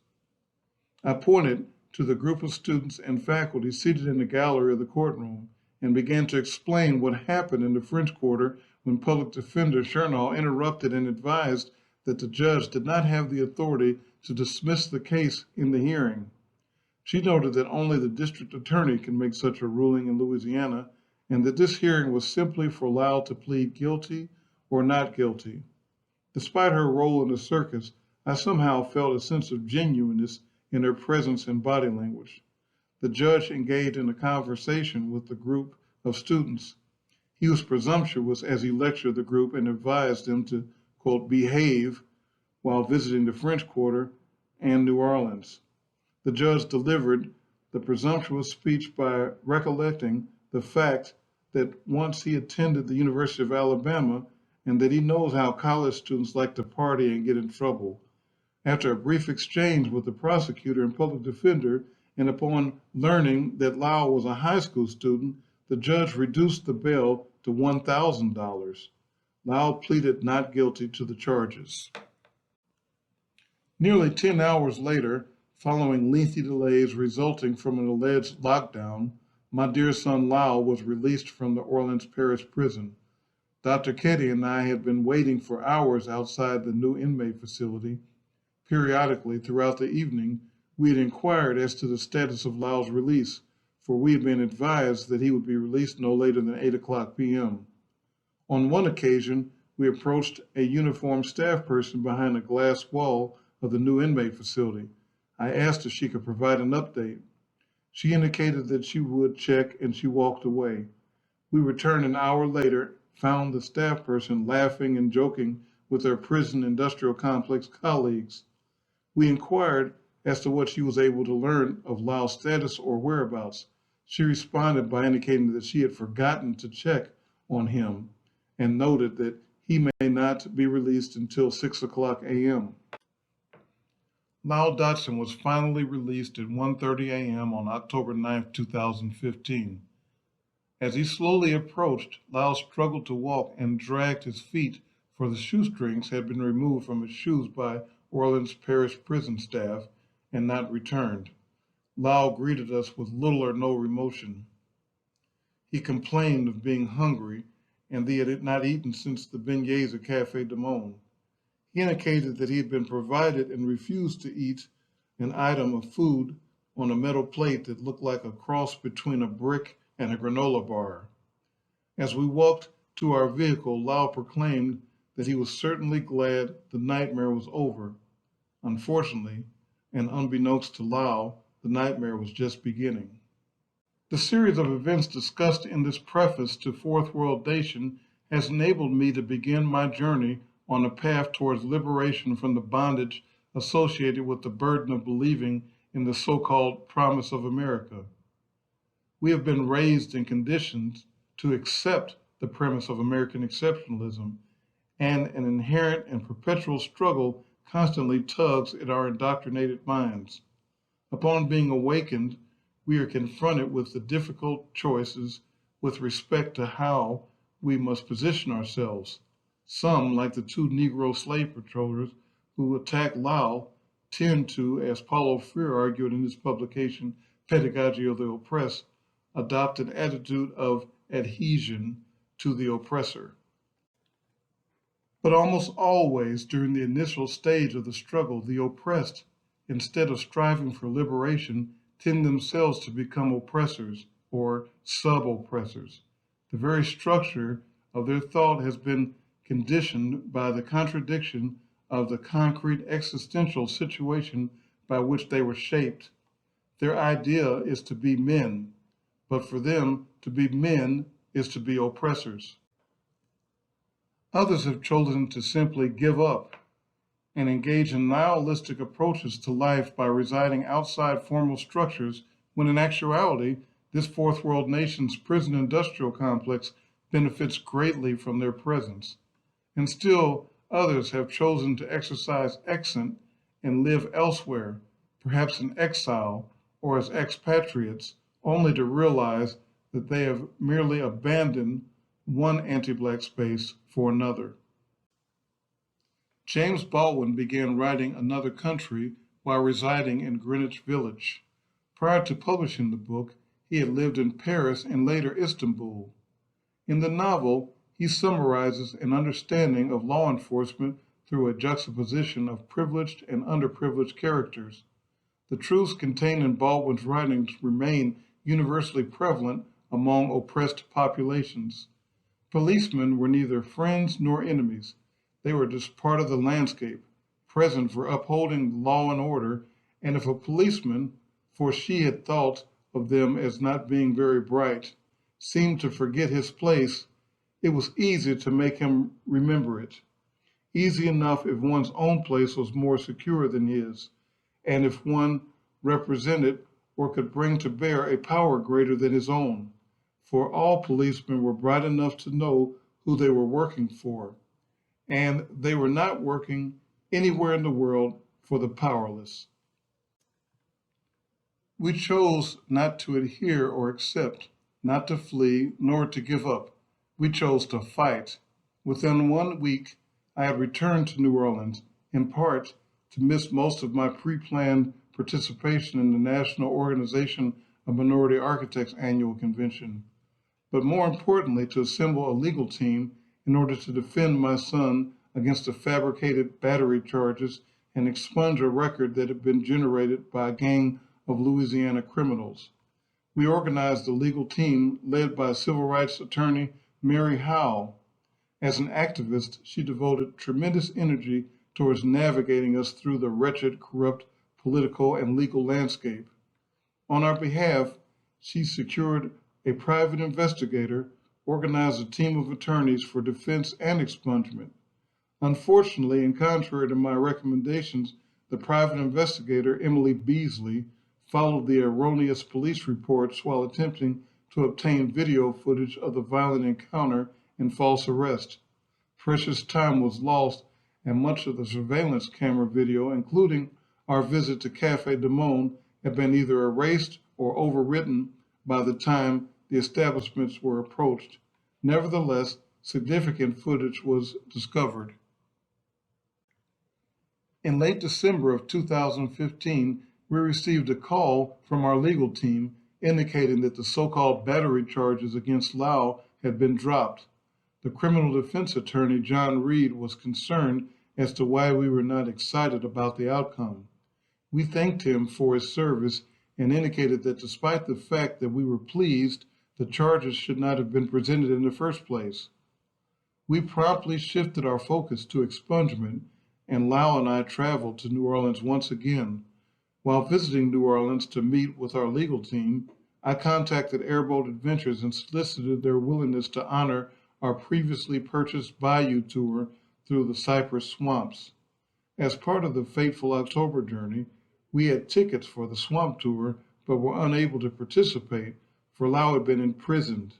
Speaker 1: I pointed to the group of students and faculty seated in the gallery of the courtroom and began to explain what happened in the French Quarter when Public Defender Chernal interrupted and advised that the judge did not have the authority to dismiss the case in the hearing. She noted that only the district attorney can make such a ruling in Louisiana, and that this hearing was simply for Lyle to plead guilty or not guilty. Despite her role in the circus, I somehow felt a sense of genuineness in her presence and body language. The judge engaged in a conversation with the group of students. He was presumptuous as he lectured the group and advised them to, quote, behave while visiting the French Quarter and New Orleans. The judge delivered the presumptuous speech by recollecting the fact that once he attended the University of Alabama and that he knows how college students like to party and get in trouble. After a brief exchange with the prosecutor and public defender, and upon learning that Lyle was a high school student, the judge reduced the bail to $1,000. Lyle pleaded not guilty to the charges. Nearly 10 hours later, following lengthy delays resulting from an alleged lockdown, my dear son Lyle was released from the Orleans Parish Prison. Dr. Ketty and I had been waiting for hours outside the new inmate facility. Periodically, throughout the evening, we had inquired as to the status of Lyle's release, for we had been advised that he would be released no later than 8 p.m. On one occasion, we approached a uniformed staff person behind a glass wall of the new inmate facility. I asked if she could provide an update. She indicated that she would check, and she walked away. We returned an hour later, found the staff person laughing and joking with her prison industrial complex colleagues. We inquired as to what she was able to learn of Lyle's status or whereabouts. She responded by indicating that she had forgotten to check on him and noted that he may not be released until 6 a.m. Lyle Dotson was finally released at 1:30 a.m. on October 9, 2015. As he slowly approached, Lyle struggled to walk and dragged his feet, for the shoestrings had been removed from his shoes by Orleans Parish prison staff and not returned. Lyle greeted us with little or no emotion. He complained of being hungry and that he had not eaten since the beignets at Café du Monde. He indicated that he had been provided and refused to eat an item of food on a metal plate that looked like a cross between a brick and a granola bar. As we walked to our vehicle, Lyle proclaimed that he was certainly glad the nightmare was over. Unfortunately, and unbeknownst to Lyle, the nightmare was just beginning. The series of events discussed in this preface to Fourth World Nation has enabled me to begin my journey on a path towards liberation from the bondage associated with the burden of believing in the so-called promise of America. We have been raised and conditioned to accept the premise of American exceptionalism, and an inherent and perpetual struggle constantly tugs at our indoctrinated minds. Upon being awakened, we are confronted with the difficult choices with respect to how we must position ourselves. Some, like the two Negro slave patrollers who attacked Lyle, tend to, as Paulo Freire argued in his publication, Pedagogy of the Oppressed, adopt an attitude of adhesion to the oppressor. But almost always during the initial stage of the struggle, the oppressed, instead of striving for liberation, tend themselves to become oppressors or sub-oppressors. The very structure of their thought has been conditioned by the contradiction of the concrete existential situation by which they were shaped. Their idea is to be men, but for them, to be men is to be oppressors. Others have chosen to simply give up and engage in nihilistic approaches to life by residing outside formal structures, when in actuality, this fourth world nation's prison industrial complex benefits greatly from their presence. And still, others have chosen to exercise exent and live elsewhere, perhaps in exile or as expatriates, only to realize that they have merely abandoned one anti-Black space for another. James Baldwin began writing Another Country while residing in Greenwich Village. Prior to publishing the book, he had lived in Paris and later Istanbul. In the novel, he summarizes an understanding of law enforcement through a juxtaposition of privileged and underprivileged characters. The truths contained in Baldwin's writings remain universally prevalent among oppressed populations. Policemen were neither friends nor enemies. They were just part of the landscape, present for upholding law and order, and if a policeman, for she had thought of them as not being very bright, seemed to forget his place, it was easy to make him remember it. Easy enough if one's own place was more secure than his, and if one represented or could bring to bear a power greater than his own. For all policemen were bright enough to know who they were working for, and they were not working anywhere in the world for the powerless. We chose not to adhere or accept, not to flee, nor to give up. We chose to fight. Within 1 week, I had returned to New Orleans, in part to miss most of my pre-planned participation in the National Organization of Minority Architects annual convention, but more importantly, to assemble a legal team in order to defend my son against the fabricated battery charges and expunge a record that had been generated by a gang of Louisiana criminals. We organized a legal team led by civil rights attorney Mary Howe. As an activist, she devoted tremendous energy towards navigating us through the wretched, corrupt political and legal landscape. On our behalf, she secured a private investigator, organized a team of attorneys for defense and expungement. Unfortunately, and contrary to my recommendations, the private investigator, Emily Beasley, followed the erroneous police reports while attempting to obtain video footage of the violent encounter and false arrest. Precious time was lost, and much of the surveillance camera video, including our visit to Café du Monde, had been either erased or overwritten by the time the establishments were approached. Nevertheless, significant footage was discovered. In late December of 2015, we received a call from our legal team indicating that the so-called battery charges against Lyle had been dropped. The criminal defense attorney, John Reed, was concerned as to why we were not excited about the outcome. We thanked him for his service and indicated that despite the fact that we were pleased, the charges should not have been presented in the first place. We promptly shifted our focus to expungement, and Lyle and I traveled to New Orleans once again. While visiting New Orleans to meet with our legal team, I contacted Airboat Adventures and solicited their willingness to honor our previously purchased Bayou tour through the cypress swamps. As part of the fateful October journey, we had tickets for the swamp tour but were unable to participate, for Lyle had been imprisoned.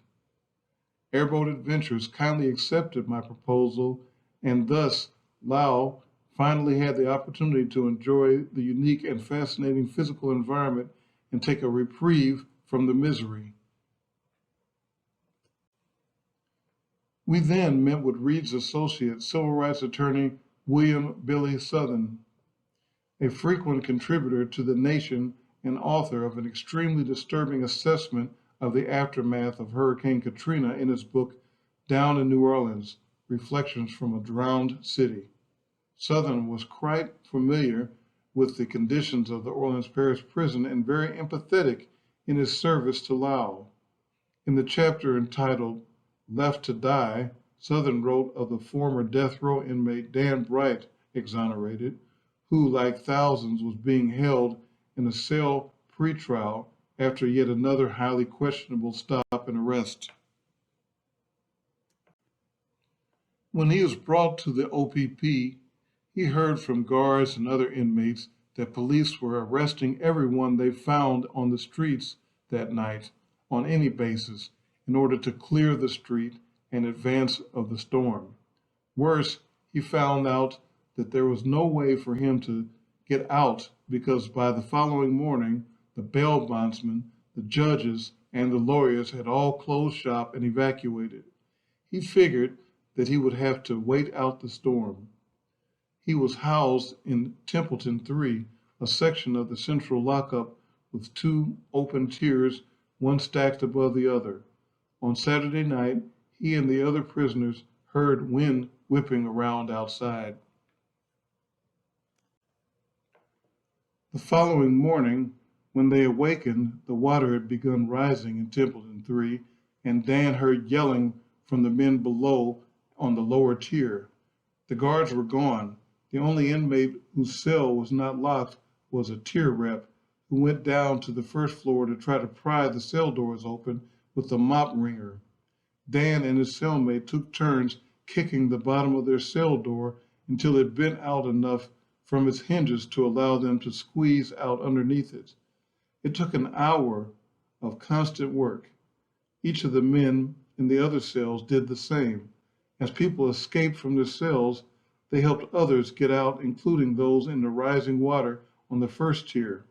Speaker 1: Airboat Adventures kindly accepted my proposal, and thus Lyle finally had the opportunity to enjoy the unique and fascinating physical environment and take a reprieve from the misery. We then met with Reed's associate, civil rights attorney William Billy Southern, a frequent contributor to The Nation and author of an extremely disturbing assessment of the aftermath of Hurricane Katrina in his book, Down in New Orleans, Reflections from a Drowned City. Southern was quite familiar with the conditions of the Orleans Parish prison and very empathetic in his service to Lyle. In the chapter entitled Left to Die, Southern wrote of the former death row inmate Dan Bright, exonerated, who, like thousands, was being held in a cell pretrial after yet another highly questionable stop and arrest. When he was brought to the OPP, he heard from guards and other inmates that police were arresting everyone they found on the streets that night on any basis in order to clear the street in advance of the storm. Worse, he found out that there was no way for him to get out because by the following morning, the bail bondsmen, the judges, and the lawyers had all closed shop and evacuated. He figured that he would have to wait out the storm. He was housed in Templeton 3, a section of the central lockup with two open tiers, one stacked above the other. On Saturday night, he and the other prisoners heard wind whipping around outside. The following morning, when they awakened, the water had begun rising in Templeton 3, and Dan heard yelling from the men below on the lower tier. The guards were gone. The only inmate whose cell was not locked was a tier rep who went down to the first floor to try to pry the cell doors open with a mop wringer. Dan and his cellmate took turns kicking the bottom of their cell door until it bent out enough from its hinges to allow them to squeeze out underneath it. It took an hour of constant work. Each of the men in the other cells did the same. As people escaped from their cells, they helped others get out, including those in the rising water on the first tier.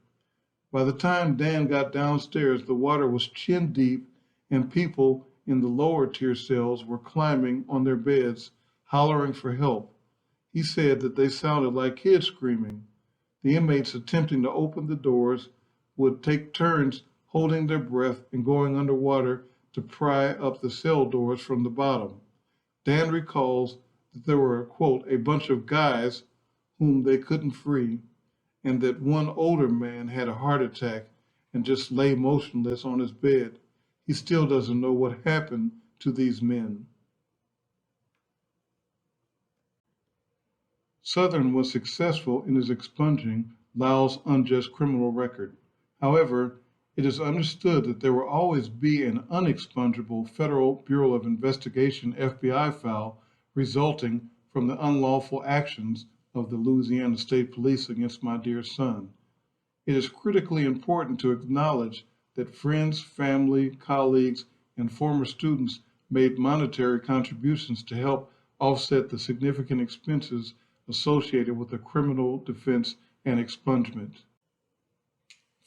Speaker 1: By the time Dan got downstairs, the water was chin deep, and people in the lower tier cells were climbing on their beds, hollering for help. He said that they sounded like kids screaming. The inmates attempting to open the doors would take turns holding their breath and going underwater to pry up the cell doors from the bottom. Dan recalls that there were, quote, a bunch of guys whom they couldn't free, and that one older man had a heart attack and just lay motionless on his bed. He still doesn't know what happened to these men. Southern was successful in his expunging Lyle's unjust criminal record. However, it is understood that there will always be an unexpungible Federal Bureau of Investigation FBI file resulting from the unlawful actions of the Louisiana State Police against my dear son. It is critically important to acknowledge that friends, family, colleagues, and former students made monetary contributions to help offset the significant expenses associated with the criminal defense and expungement.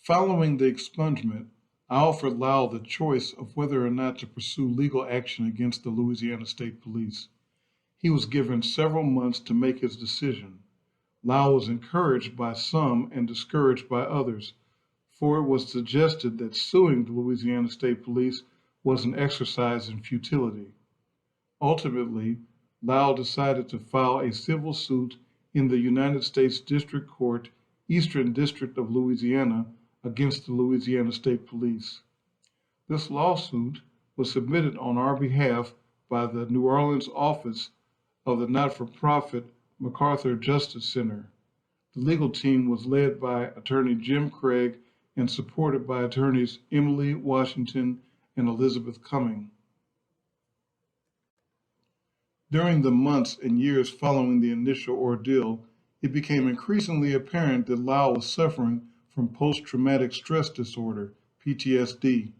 Speaker 1: Following the expungement, I offered Lyle the choice of whether or not to pursue legal action against the Louisiana State Police. He was given several months to make his decision. Lyle was encouraged by some and discouraged by others, for it was suggested that suing the Louisiana State Police was an exercise in futility. Ultimately, Lyle decided to file a civil suit in the United States District Court, Eastern District of Louisiana, against the Louisiana State Police. This lawsuit was submitted on our behalf by the New Orleans office of the not-for-profit MacArthur Justice Center. The legal team was led by attorney Jim Craig and supported by attorneys Emily Washington and Elizabeth Cumming. During the months and years following the initial ordeal, it became increasingly apparent that Lyle was suffering from post-traumatic stress disorder, PTSD.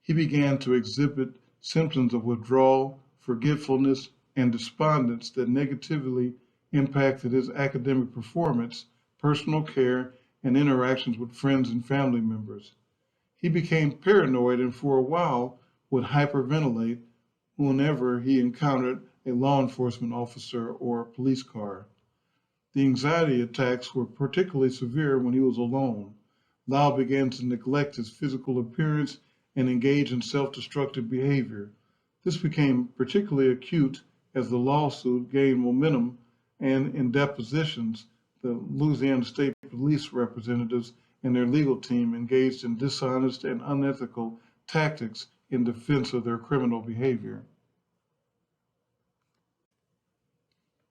Speaker 1: He began to exhibit symptoms of withdrawal, forgetfulness, and despondence that negatively impacted his academic performance, personal care, and interactions with friends and family members. He became paranoid and for a while would hyperventilate whenever he encountered a law enforcement officer or police car. The anxiety attacks were particularly severe when he was alone. Lyle began to neglect his physical appearance and engage in self-destructive behavior. This became particularly acute as the lawsuit gained momentum, and in depositions, the Louisiana State Police representatives and their legal team engaged in dishonest and unethical tactics in defense of their criminal behavior.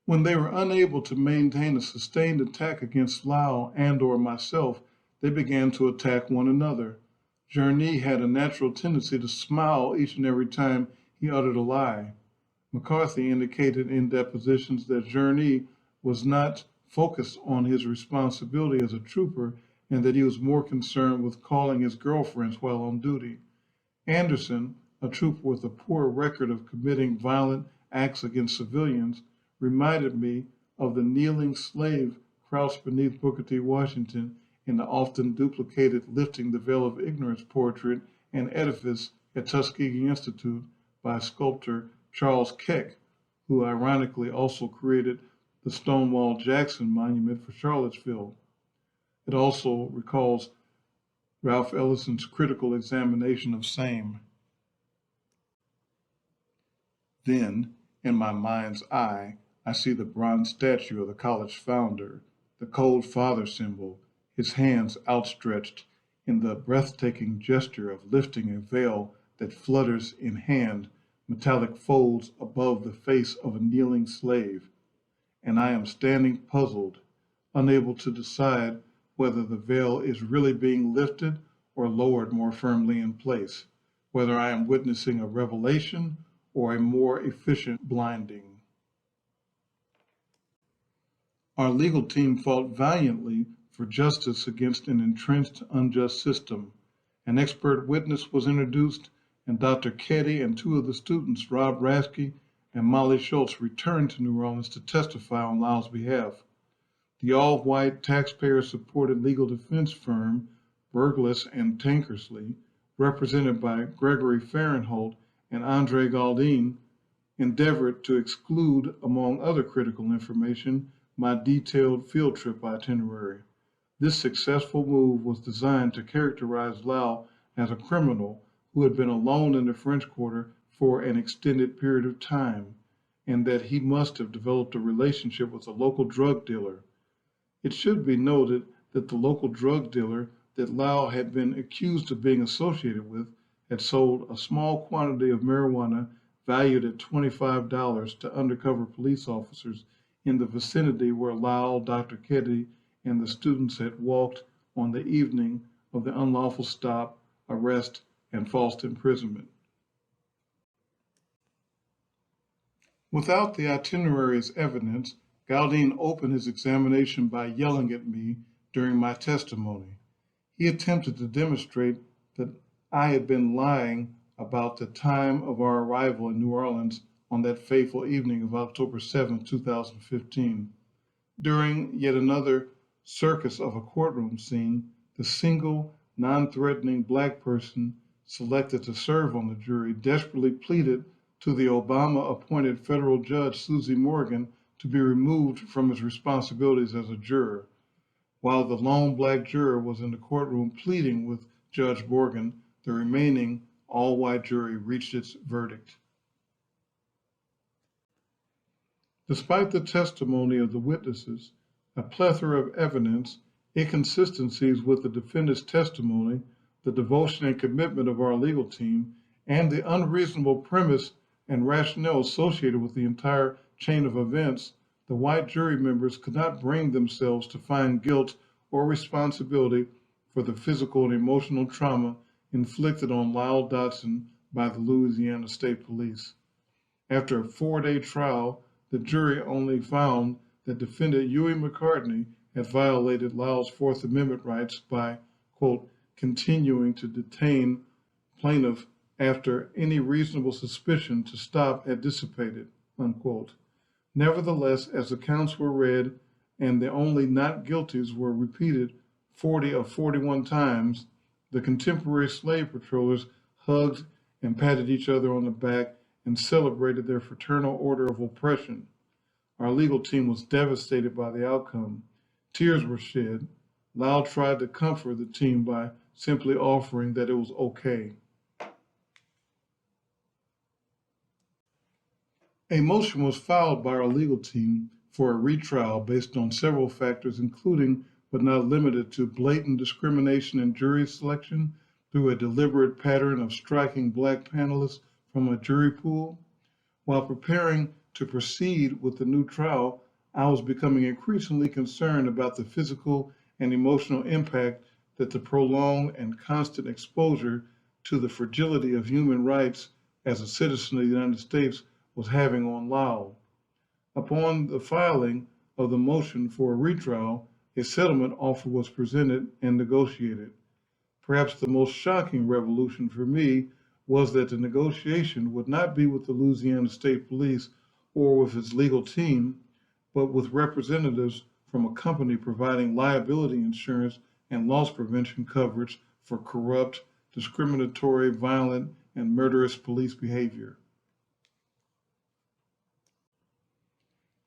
Speaker 1: When they were unable to maintain a sustained attack against Lyle and/or myself, they began to attack one another. Journey had a natural tendency to smile each and every time he uttered a lie. McCarthy indicated in depositions that Journey was not focused on his responsibility as a trooper and that he was more concerned with calling his girlfriends while on duty. Anderson, a trooper with a poor record of committing violent acts against civilians, reminded me of the kneeling slave crouched beneath Booker T. Washington in the often duplicated Lifting the Veil of Ignorance portrait and edifice at Tuskegee Institute by sculptor Charles Keck, who ironically also created the Stonewall Jackson Monument for Charlottesville. It also recalls Ralph Ellison's critical examination of same. Then, in my mind's eye, I see the bronze statue of the college founder, the cold father symbol, his hands outstretched in the breathtaking gesture of lifting a veil that flutters in hand, metallic folds above the face of a kneeling slave. And I am standing puzzled, unable to decide whether the veil is really being lifted or lowered more firmly in place, whether I am witnessing a revelation or a more efficient blinding. Our legal team fought valiantly for justice against an entrenched, unjust system. An expert witness was introduced, and Dr. Keddy and two of the students, Rob Rasky and Molly Schultz, returned to New Orleans to testify on Lyle's behalf. The all-white, taxpayer-supported legal defense firm, Burgess and Tankersley, represented by Gregory Fahrenholt and Andre Galdine, endeavored to exclude, among other critical information, my detailed field trip itinerary. This successful move was designed to characterize Lyle as a criminal who had been alone in the French Quarter for an extended period of time, and that he must have developed a relationship with a local drug dealer. It should be noted that the local drug dealer that Lyle had been accused of being associated with had sold a small quantity of marijuana valued at $25 to undercover police officers in the vicinity where Lyle, Dr. Keddy, and the students had walked on the evening of the unlawful stop, arrest, and false imprisonment. Without the itinerary as evidence, Galdine opened his examination by yelling at me during my testimony. He attempted to demonstrate that I had been lying about the time of our arrival in New Orleans on that fateful evening of October 7, 2015. During yet another circus of a courtroom scene, the single, non-threatening black person selected to serve on the jury desperately pleaded to the Obama-appointed federal judge, Susie Morgan, to be removed from his responsibilities as a juror. While the lone black juror was in the courtroom pleading with Judge Morgan, the remaining all-white jury reached its verdict. Despite the testimony of the witnesses, a plethora of evidence, inconsistencies with the defendant's testimony, the devotion and commitment of our legal team, and the unreasonable premise and rationale associated with the entire chain of events, the white jury members could not bring themselves to find guilt or responsibility for the physical and emotional trauma inflicted on Lyle Dotson by the Louisiana State Police. After a 4-day trial, the jury only found that defendant Huey McCartney had violated Lyle's Fourth Amendment rights by, quote, continuing to detain plaintiff after any reasonable suspicion to stop had dissipated, unquote. Nevertheless, as the counts were read and the only not guilties were repeated 40 of 41 times, the contemporary slave patrollers hugged and patted each other on the back and celebrated their fraternal order of oppression. Our legal team was devastated by the outcome. Tears were shed. Lyle tried to comfort the team by simply offering that it was okay. A motion was filed by our legal team for a retrial based on several factors, including but not limited to blatant discrimination in jury selection through a deliberate pattern of striking black panelists from a jury pool. While preparing to proceed with the new trial, I was becoming increasingly concerned about the physical and emotional impact that the prolonged and constant exposure to the fragility of human rights as a citizen of the United States was having on Lyle. Upon the filing of the motion for a retrial, a settlement offer was presented and negotiated. Perhaps the most shocking revolution for me was that the negotiation would not be with the Louisiana State Police or with its legal team, but with representatives from a company providing liability insurance and loss prevention coverage for corrupt, discriminatory, violent, and murderous police behavior.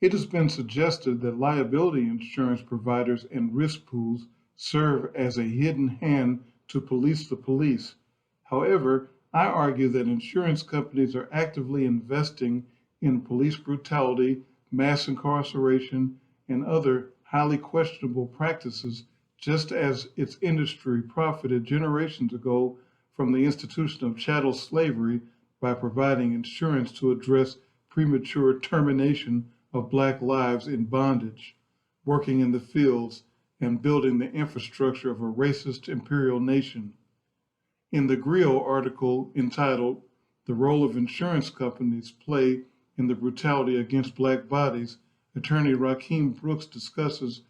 Speaker 1: It has been suggested that liability insurance providers and risk pools serve as a hidden hand to police the police. However, I argue that insurance companies are actively investing in police brutality, mass incarceration, and other highly questionable practices, just as its industry profited generations ago from the institution of chattel slavery by providing insurance to address premature termination of Black lives in bondage, working in the fields, and building the infrastructure of a racist imperial nation. In the Griot article entitled The Role of Insurance Companies Play in the Brutality Against Black Bodies, attorney Rakeem Brooks discusses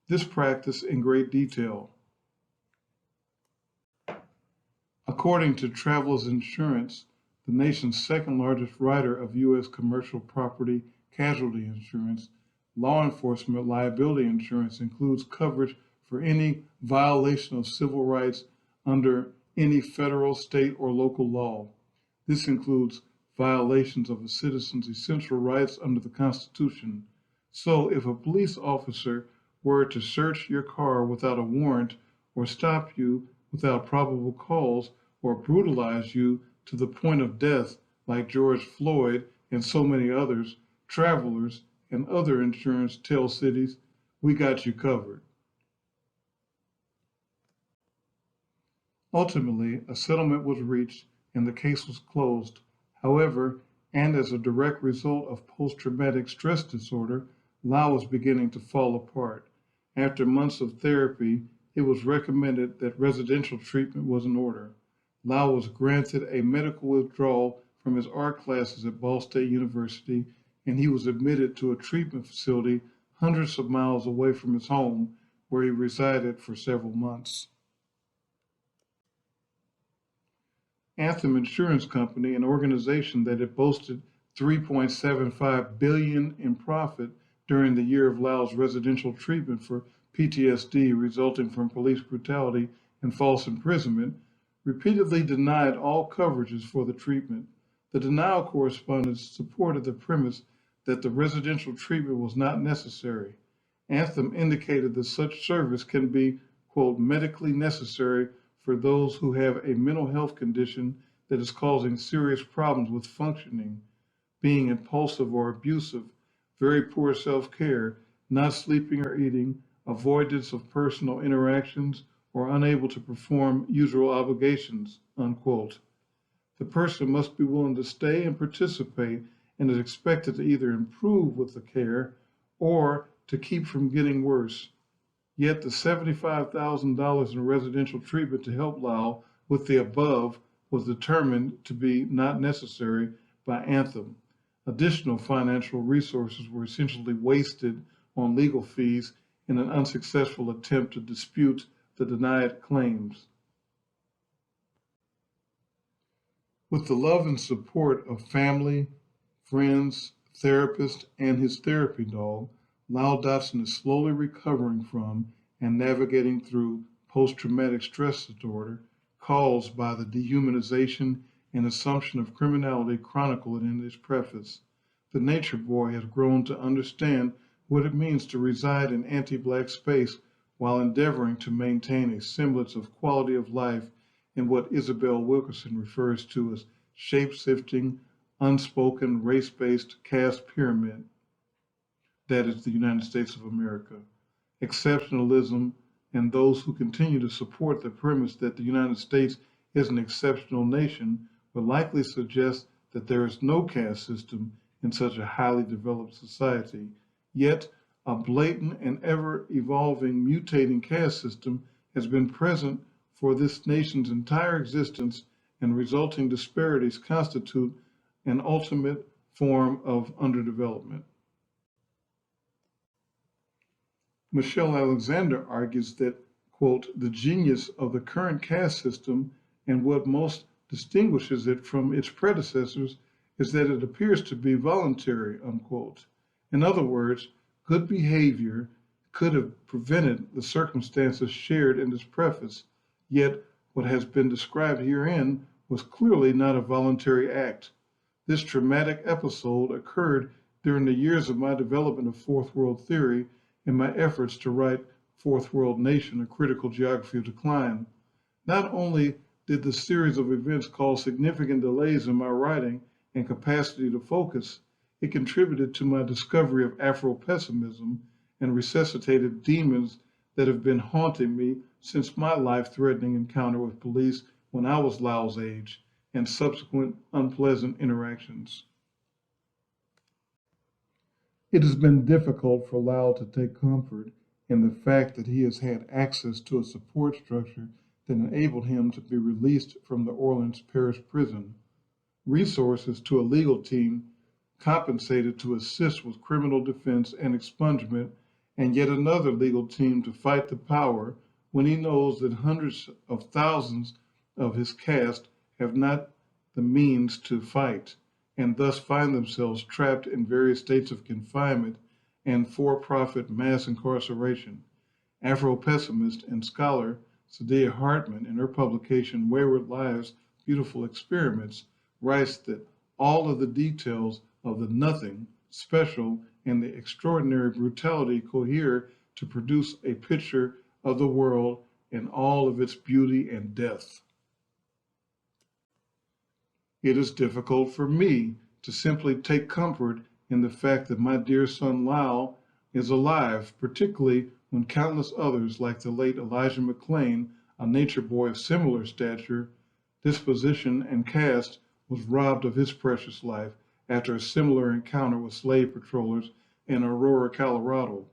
Speaker 1: this practice in great detail. According to Travelers Insurance, the nation's second largest writer of U.S. commercial property casualty insurance, law enforcement liability insurance includes coverage for any violation of civil rights under any federal, state, or local law. This includes violations of a citizen's essential rights under the Constitution. So if a police officer were to search your car without a warrant or stop you without probable cause or brutalize you to the point of death like George Floyd and so many others, Travelers and other insurance tell cities, we got you covered. Ultimately, a settlement was reached and the case was closed. However, and as a direct result of post-traumatic stress disorder, Lyle was beginning to fall apart. After months of therapy, it was recommended that residential treatment was in order. Lyle was granted a medical withdrawal from his art classes at Ball State University, and he was admitted to a treatment facility hundreds of miles away from his home, where he resided for several months. Anthem Insurance Company, an organization that had boasted $3.75 billion in profit during the year of Lyle's residential treatment for PTSD resulting from police brutality and false imprisonment, repeatedly denied all coverages for the treatment. The denial correspondence supported the premise that the residential treatment was not necessary. Anthem indicated that such service can be, quote, medically necessary for those who have a mental health condition that is causing serious problems with functioning, being impulsive or abusive, very poor self-care, not sleeping or eating, avoidance of personal interactions, or unable to perform usual obligations, unquote. The person must be willing to stay and participate and is expected to either improve with the care or to keep from getting worse. Yet the $75,000 in residential treatment to help Lyle with the above was determined to be not necessary by Anthem. Additional financial resources were essentially wasted on legal fees in an unsuccessful attempt to dispute the denied claims. With the love and support of family, friends, therapists, and his therapy dog, Lyle Dotson is slowly recovering from and navigating through post-traumatic stress disorder caused by the dehumanization and assumption of criminality chronicled in his preface. The Nature Boy has grown to understand what it means to reside in anti-Black space while endeavoring to maintain a semblance of quality of life in what Isabel Wilkerson refers to as shape-shifting, unspoken, race-based caste pyramid that is the United States of America. Exceptionalism and those who continue to support the premise that the United States is an exceptional nation will likely suggest that there is no caste system in such a highly developed society. Yet, a blatant and ever-evolving, mutating caste system has been present for this nation's entire existence, and resulting disparities constitute an ultimate form of underdevelopment. Michelle Alexander argues that, quote, the genius of the current caste system and what most distinguishes it from its predecessors is that it appears to be voluntary, unquote. In other words, good behavior could have prevented the circumstances shared in this preface, yet what has been described herein was clearly not a voluntary act. This traumatic episode occurred during the years of my development of Fourth World theory and my efforts to write Fourth World Nation, A Critical Geography of Decline. Not only did the series of events cause significant delays in my writing and capacity to focus, it contributed to my discovery of Afro-pessimism and resuscitated demons that have been haunting me since my life-threatening encounter with police when I was Lyle's age and subsequent unpleasant interactions. It has been difficult for Lyle to take comfort in the fact that he has had access to a support structure that enabled him to be released from the Orleans Parish Prison. Resources to a legal team compensated to assist with criminal defense and expungement, and yet another legal team to fight the power when he knows that hundreds of thousands of his caste have not the means to fight, and thus find themselves trapped in various states of confinement and for-profit mass incarceration. Afro-pessimist and scholar Saidiya Hartman, in her publication Wayward Lives, Beautiful Experiments, writes that all of the details of the nothing, special, and the extraordinary brutality cohere to produce a picture of the world in all of its beauty and depth. It is difficult for me to simply take comfort in the fact that my dear son Lyle is alive, particularly when countless others, like the late Elijah McClain, a nature boy of similar stature, disposition, and caste, was robbed of his precious life after a similar encounter with slave patrollers in Aurora, Colorado.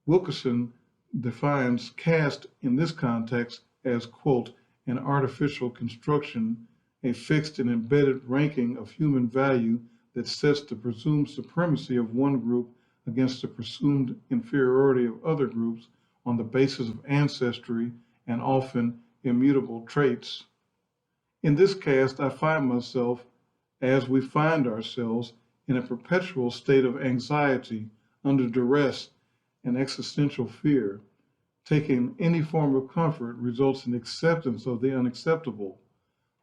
Speaker 1: Wilkerson defines caste in this context as, quote, an artificial construction, a fixed and embedded ranking of human value that sets the presumed supremacy of one group against the presumed inferiority of other groups on the basis of ancestry and often immutable traits. In this caste, I find myself, as we find ourselves, in a perpetual state of anxiety, under duress, and existential fear. Taking any form of comfort results in acceptance of the unacceptable.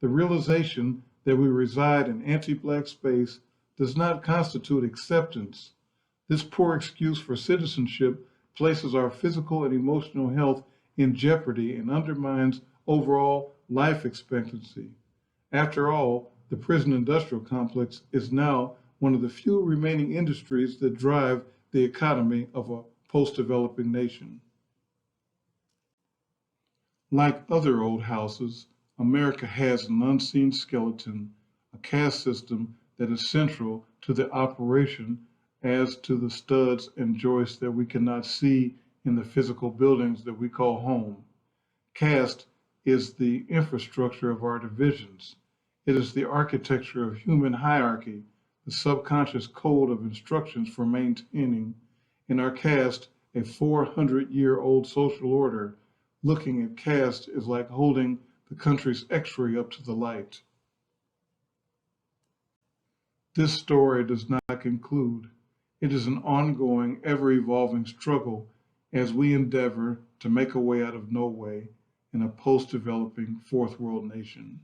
Speaker 1: The realization that we reside in anti-Black space does not constitute acceptance. This poor excuse for citizenship places our physical and emotional health in jeopardy and undermines overall life expectancy. After all, the prison industrial complex is now one of the few remaining industries that drive the economy of a post-developing nation. Like other old houses, America has an unseen skeleton, a caste system that is central to the operation as to the studs and joists that we cannot see in the physical buildings that we call home. Caste is the infrastructure of our divisions. It is the architecture of human hierarchy, the subconscious code of instructions for maintaining, in our caste, a 400-year-old social order. Looking at caste is like holding the country's x-ray up to the light. This story does not conclude. It is an ongoing, ever-evolving struggle as we endeavor to make a way out of no way in a post-developing fourth world nation.